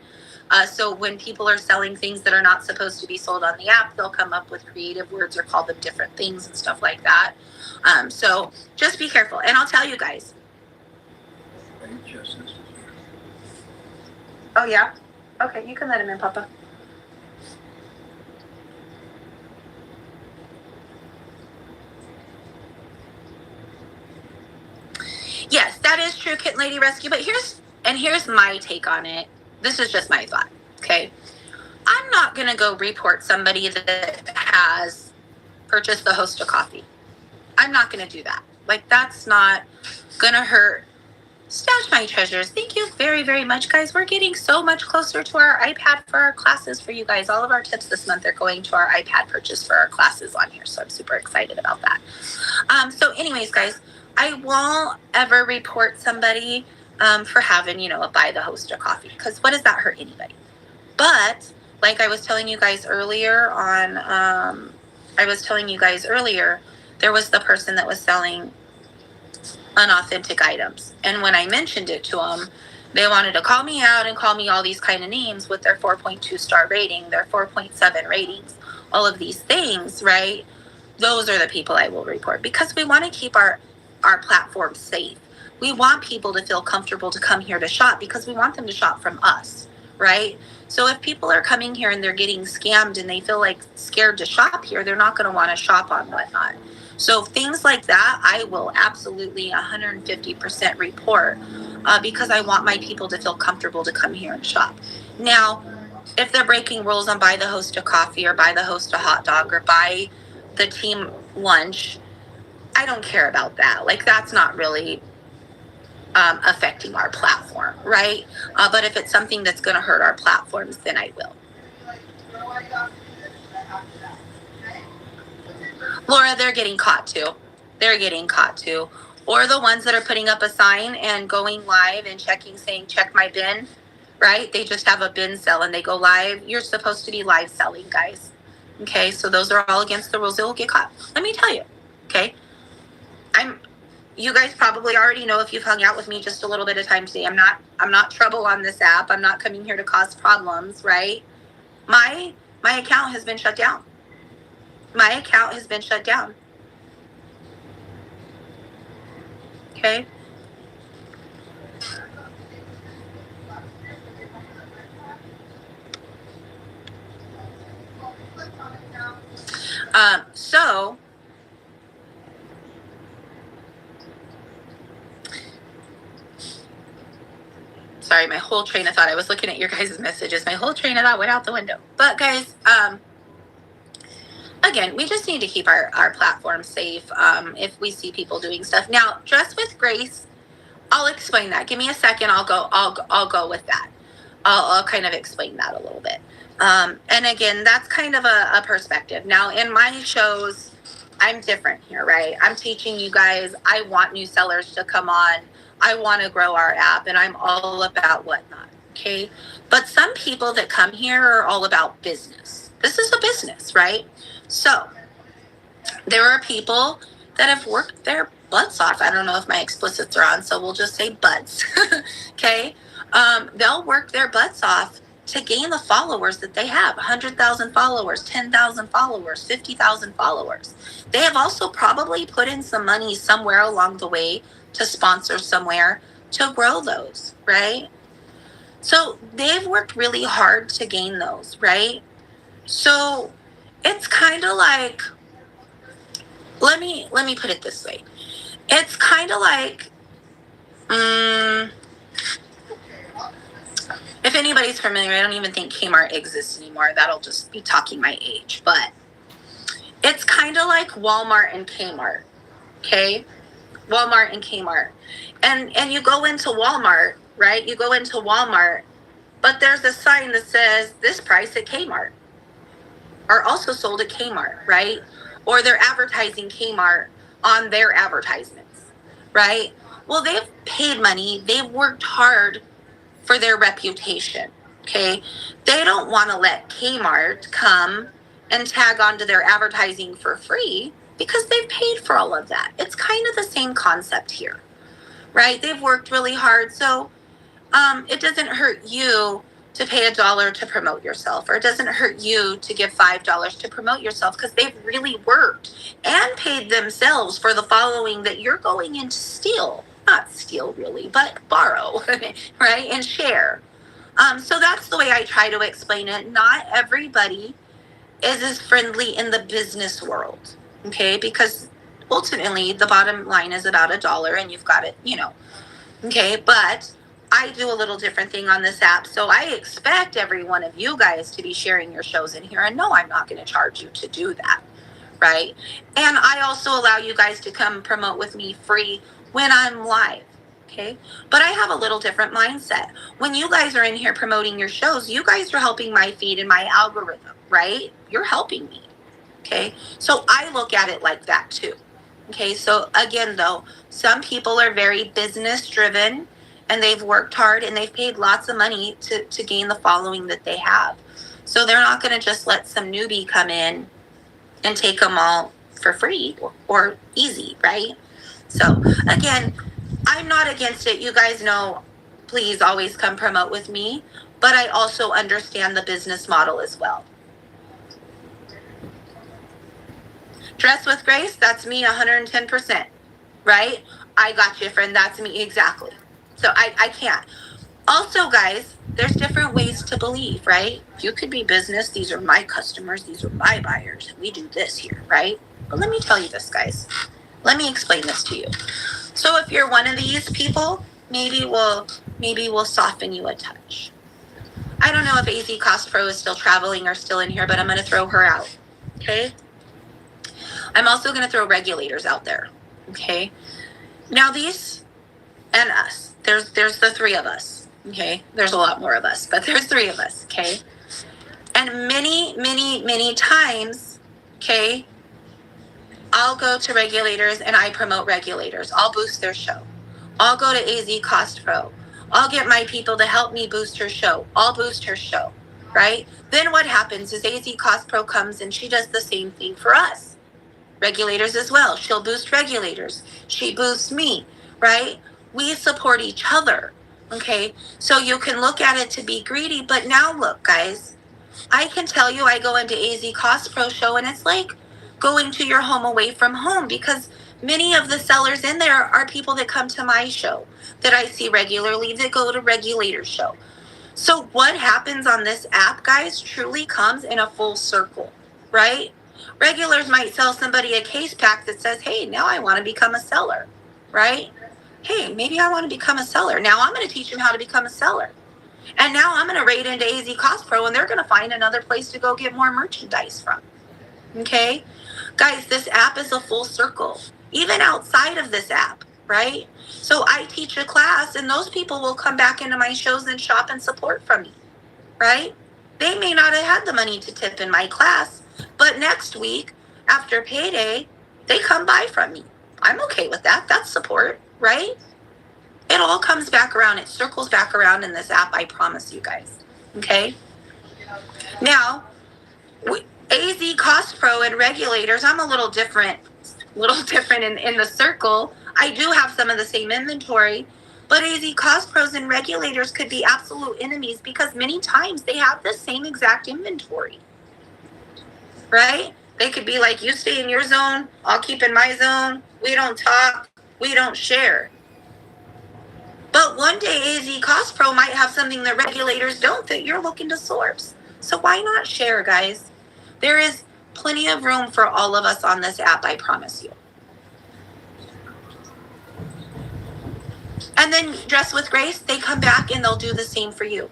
So when people are selling things that are not supposed to be sold on the app, they'll come up with creative words or call them different things and stuff like that. So just be careful. And I'll tell you guys. Oh, yeah? Okay, you can let him in, Papa. Yes, that is true, Kitten Lady Rescue. But here's my take on it. This is just my thought, okay? I'm not going to go report somebody that has purchased the host of coffee. I'm not going to do that. Like, that's not going to hurt. Stash My Treasures, thank you very, very much, guys. We're getting so much closer to our iPad for our classes for you guys. All of our tips this month are going to our iPad purchase for our classes on here, so I'm super excited about that. So anyways, guys, I won't ever report somebody for having, a buy the host of coffee, because what does that hurt anybody? But like I was telling you guys earlier there was the person that was selling unauthentic items. And when I mentioned it to them, they wanted to call me out and call me all these kind of names with their 4.2 star rating, their 4.7 ratings, all of these things, right? Those are the people I will report, because we want to keep our platform safe. We want people to feel comfortable to come here to shop, because we want them to shop from us, right? So if people are coming here and they're getting scammed and they feel like scared to shop here, they're not going to want to shop on Whatnot. So things like that, I will absolutely 150% report because I want my people to feel comfortable to come here and shop. Now, if they're breaking rules on buy the host of coffee or buy the host of hot dog or buy the team lunch, I don't care about that. Like, that's not really affecting our platform, right? But if it's something that's going to hurt our platforms, then I will. Laura, they're getting caught too. Or the ones that are putting up a sign and going live and saying, check my bin, right? They just have a bin sell and they go live. You're supposed to be live selling, guys. Okay, so those are all against the rules. They will get caught. Let me tell you, okay? You guys probably already know if you've hung out with me just a little bit of time today. I'm not trouble on this app. I'm not coming here to cause problems, right? My account has been shut down. Okay. So sorry, my whole train of thought, I was looking at your guys' messages. My whole train of thought went out the window. But guys, again, we just need to keep our platform safe. If we see people doing stuff now, Dress with Grace, I'll explain that. Give me a second. I'll go with that. I'll kind of explain that a little bit. And again, that's kind of a perspective. Now, in my shows, I'm different here, right? I'm teaching you guys. I want new sellers to come on. I want to grow our app, and I'm all about whatnot. Okay. But some people that come here are all about business. This is a business, right? So there are people that have worked their butts off. I don't know if my explicits are on, so we'll just say butts. Okay. They'll work their butts off to gain the followers that they have. 100,000 followers, 10,000 followers, 50,000 followers. They have also probably put in some money somewhere along the way to sponsor somewhere to grow those, right? So they've worked really hard to gain those, right? So it's kind of like, let me put it this way. It's kind of like, if anybody's familiar, I don't even think Kmart exists anymore. That'll just be talking my age. But it's kind of like Walmart and Kmart, okay? Walmart and Kmart. And you go into Walmart, right? You go into Walmart, but there's a sign that says this price at Kmart. Are also sold at Kmart, right? Or they're advertising Kmart on their advertisements, right? Well, they've paid money. They've worked hard for their reputation, okay? They don't want to let Kmart come and tag onto their advertising for free because they've paid for all of that. It's kind of the same concept here, right? They've worked really hard. So it doesn't hurt you to pay $1 to promote yourself, or it doesn't hurt you to give $5 to promote yourself, because they've really worked and paid themselves for the following that you're going in to steal. Not steal really, but borrow, right? And share. So that's the way I try to explain it. Not everybody is as friendly in the business world, okay? Because ultimately the bottom line is about $1 and you've got it, okay? But I do a little different thing on this app. So I expect every one of you guys to be sharing your shows in here. And no, I'm not going to charge you to do that, right? And I also allow you guys to come promote with me free when I'm live, okay? But I have a little different mindset. When you guys are in here promoting your shows, you guys are helping my feed and my algorithm, right? You're helping me, okay? So I look at it like that too, okay? So again, though, some people are very business driven, and they've worked hard and they've paid lots of money to gain the following that they have. So they're not going to just let some newbie come in and take them all for free or easy, right? So again, I'm not against it. You guys know, please always come promote with me. But I also understand the business model as well. Dress with Grace, that's me 110%, right? I got you, friend. That's me exactly. So I can't. Also, guys, there's different ways to believe, right? You could be business. These are my customers. These are my buyers. We do this here, right? But let me tell you this, guys. Let me explain this to you. So if you're one of these people, maybe we'll soften you a touch. I don't know if AZ Cost Pro is still traveling or still in here, but I'm going to throw her out, okay? I'm also going to throw regulators out there, okay? Now these and us. There's the three of us, okay? There's a lot more of us, but there's three of us, okay? And many times, okay, I'll go to regulators and I promote regulators. I'll boost their show. I'll go to AZ Cost Pro. I'll get my people to help me boost her show. I'll boost her show, right? Then what happens is AZ Cost Pro comes and she does the same thing for us. Regulators as well. She'll boost regulators. She boosts me, right? We support each other, okay? So you can look at it to be greedy, but now look, guys, I can tell you I go into AZ Cost Pro show and it's like going to your home away from home, because Many of the sellers in there are people that come to my show, that I see regularly, that go to Regulator's show. So what happens on this app, guys, truly comes in a full circle, right? Regulars might sell somebody a case pack that says, hey, now I want to become a seller, right? Hey, maybe I want to become a seller. Now I'm going to teach them how to become a seller. And now I'm going to raid into AZ Cost Pro, and they're going to find another place to go get more merchandise from. Okay? Guys, this app is a full circle, even outside of this app, right? So I teach a class, and those people will come back into my shows and shop and support from me, right? They may not have had the money to tip in my class, but next week, after payday, they come buy from me. I'm okay with that. That's support, right? It all comes back around. It circles back around in this app, I promise you guys. Okay? Now, AZ Cost Pro and Regulators, I'm a little different in the circle. I do have some of the same inventory, but AZ Cost Pros and Regulators could be absolute enemies because many times they have the same exact inventory, right? They could be like, you stay in your zone, I'll keep in my zone. We don't talk, we don't share. But one day AZ Cost Pro might have something that Regulators don't that you're looking to source. So why not share, guys? There is plenty of room for all of us on this app, I promise you. And then Dress with Grace, they come back and they'll do the same for you.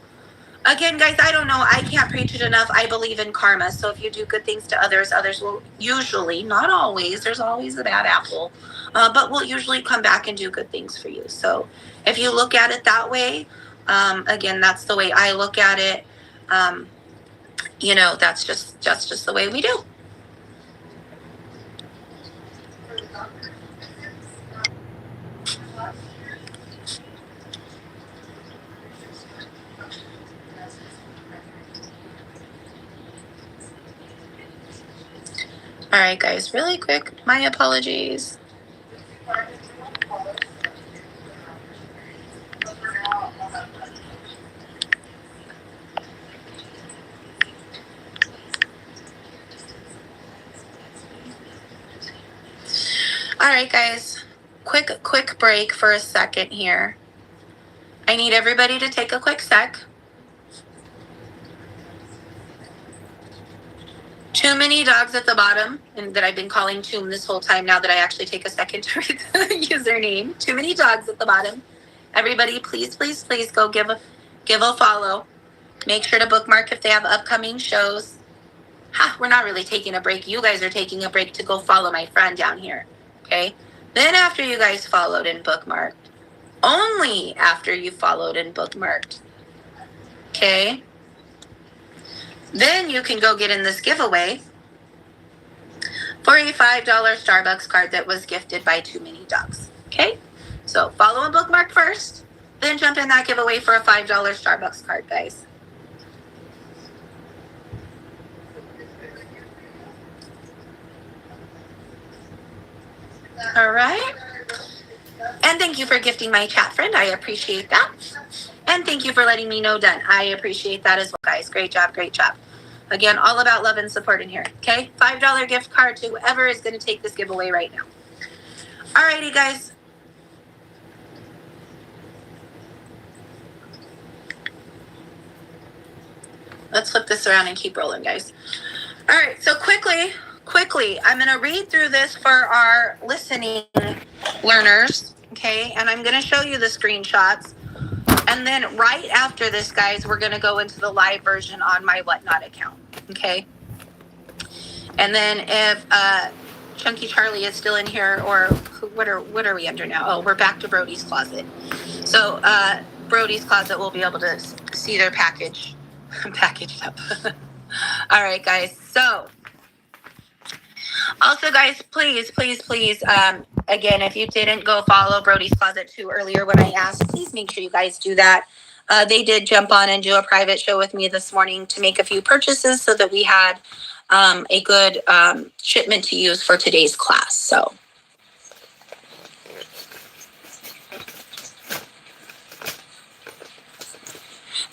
Again, guys, I don't know. I can't preach it enough. I believe in karma. So if you do good things to others, others will usually, not always, there's always a bad apple, but will usually come back and do good things for you. So if you look at it that way, again, that's the way I look at it. You know, that's just the way we do. All right, guys, really quick, my apologies. All right, guys, quick break for a second here. I need everybody to take a quick sec. Too many dogs at the bottom, and that I've been calling Toom this whole time now that I actually take a second to read the username. Too many dogs at the bottom. Everybody, please, please, please go give a follow. Make sure to bookmark if they have upcoming shows. We're not really taking a break. You guys are taking a break to go follow my friend down here, okay? Then after you guys followed and bookmarked, only after you followed and bookmarked, okay? Then you can go get in this giveaway for a $5 Starbucks card that was gifted by Too Many Dogs. Okay? So follow and bookmark first, then jump in that giveaway for a $5 Starbucks card, guys. All right. And thank you for gifting my chat friend. I appreciate that. And thank you for letting me know done. I appreciate that as well, guys. Great job, great job. Again, all about love and support in here, okay? $5 gift card to whoever is going to take this giveaway right now. All righty, guys. Let's flip this around and keep rolling, guys. All right, so quickly, I'm going to read through this for our listening learners, okay? And I'm going to show you the screenshots. And then right after this, guys, we're going to go into the live version on my Whatnot account, okay? And then if Chunky Charlie is still in here, or what are we under now? Oh, we're back to Brody's Closet. So Brody's Closet will be able to see their packaged up. All right, guys. So also, guys, please, again, if you didn't go follow Brody's Closet 2 earlier when I asked, please make sure you guys do that. They did jump on and do a private show with me this morning to make a few purchases so that we had a good shipment to use for today's class. So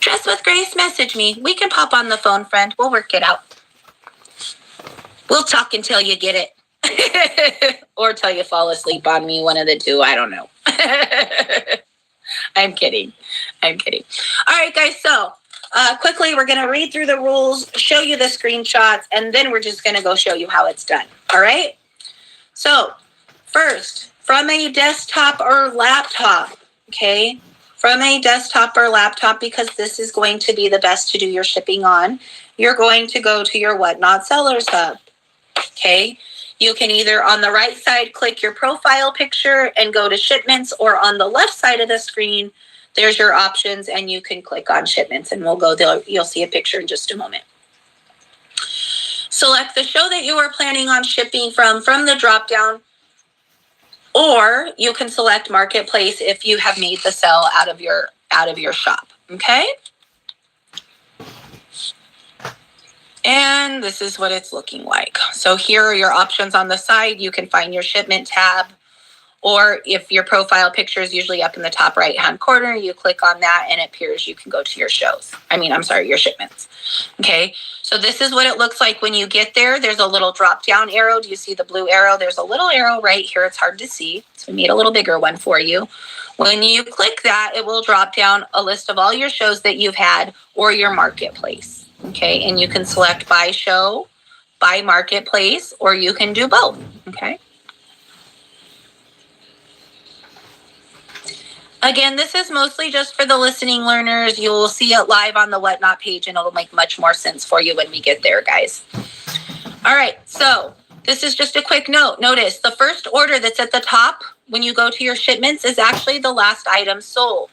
Dress with Grace, message me. We can pop on the phone, friend. We'll work it out. We'll talk until you get it. or till you fall asleep on me, one of the two. I don't know. I'm kidding. All right, guys. So quickly, we're going to read through the rules, show you the screenshots, and then we're just going to go show you how it's done. All right. So first, from a desktop or laptop, okay? From a desktop or laptop, because this is going to be the best to do your shipping on, you're going to go to your Whatnot Sellers Hub, okay? You can either on the right side click your profile picture and go to shipments, or on the left side of the screen, there's your options and you can click on shipments and we'll go there. You'll see a picture in just a moment. Select the show that you are planning on shipping from the drop down, or you can select marketplace if you have made the sell out of your shop. Okay. And this is what it's looking like. So here are your options on the side. You can find your shipment tab, or if your profile picture is usually up in the top right hand corner, you click on that and it appears you can go to your shows. Your shipments. Okay. So this is what it looks like when you get there. There's a little drop down arrow. Do you see the blue arrow? There's a little arrow right here. It's hard to see. So we made a little bigger one for you. When you click that, it will drop down a list of all your shows that you've had or your marketplace. Okay. And you can select by show, by marketplace, or you can do both. Okay. Again, this is mostly just for the listening learners. You will see it live on the Whatnot page and it'll make much more sense for you when we get there, guys. All right, so this is just a quick note. Notice the first order that's at the top when you go to your shipments is actually the last item sold.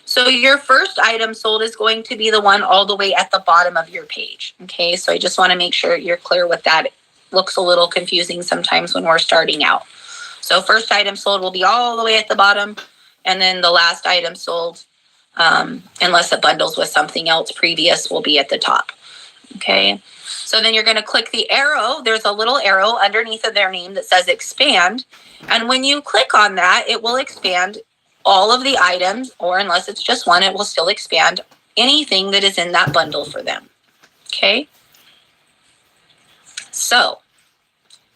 So your first item sold is going to be the one all the way at the bottom of your page. Okay, so I just want to make sure you're clear with that. It looks a little confusing sometimes when we're starting out. So first item sold will be all the way at the bottom. And then the last item sold, unless it bundles with something else previous, will be at the top. Okay. So then you're going to click the arrow. There's a little arrow underneath of their name that says expand. And when you click on that, it will expand all of the items, or unless it's just one, it will still expand anything that is in that bundle for them. Okay. So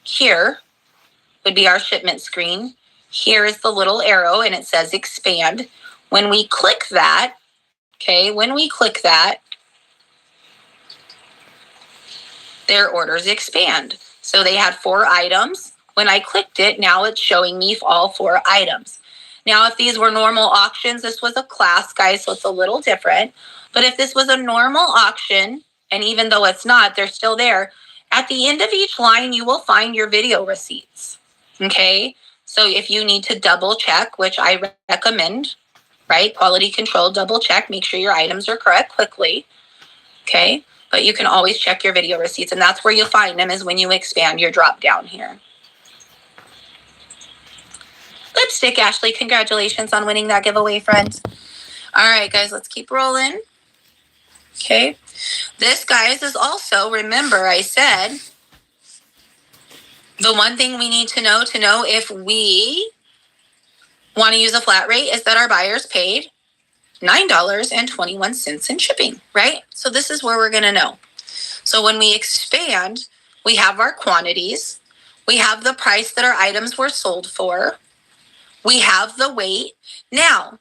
here would be our shipment screen. Here is the little arrow and it says expand. When we click that, their orders expand. So they had 4 items. When I clicked it, now it's showing me all 4 items. Now, if these were normal auctions, this was a class, guys, so it's a little different. But if this was a normal auction, and even though it's not, they're still there, at the end of each line, you will find your video receipts. Okay. So if you need to double check, which I recommend, right? Quality control, double check, make sure your items are correct quickly. Okay. But you can always check your video receipts, and that's where you'll find them, is when you expand your drop down here. Lipstick, Ashley, congratulations on winning that giveaway, friends. All right, guys, let's keep rolling. Okay. This, guys, is also, remember I said, the one thing we need to know if we want to use a flat rate is that our buyers paid $9.21 in shipping, right? So this is where we're going to know. So when we expand, we have our quantities. We have the price that our items were sold for. We have the weight. Now,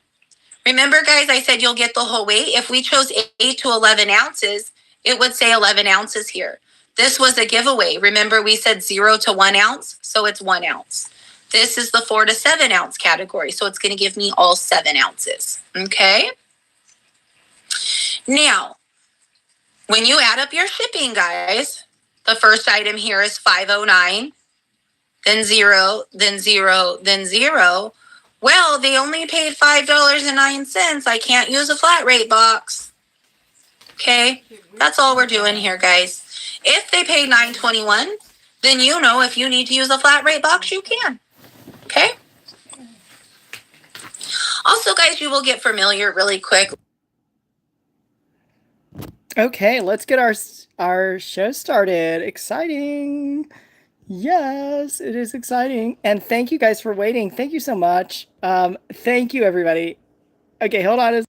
remember, guys, I said you'll get the whole weight. If we chose 8 to 11 ounces, it would say 11 ounces here. This was a giveaway. Remember, we said 0 to 1 ounce, so it's 1 ounce. This is the 4 to 7 ounce category, so it's going to give me all 7 ounces. Okay? Now, when you add up your shipping, guys, the first item here is $509, then 0, then 0, then 0. Well, they only paid $5.09. I can't use a flat rate box. Okay? That's all we're doing here, guys. If they pay $9.21, then you know if you need to use a flat rate box, you can. Okay? Also, guys, you will get familiar really quick. Okay, let's get our show started. Exciting. Yes, it is exciting. And thank you guys for waiting. Thank you so much. Thank you, everybody. Okay, hold on.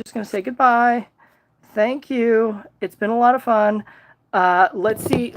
just going to say goodbye. Thank you. It's been a lot of fun. Let's see.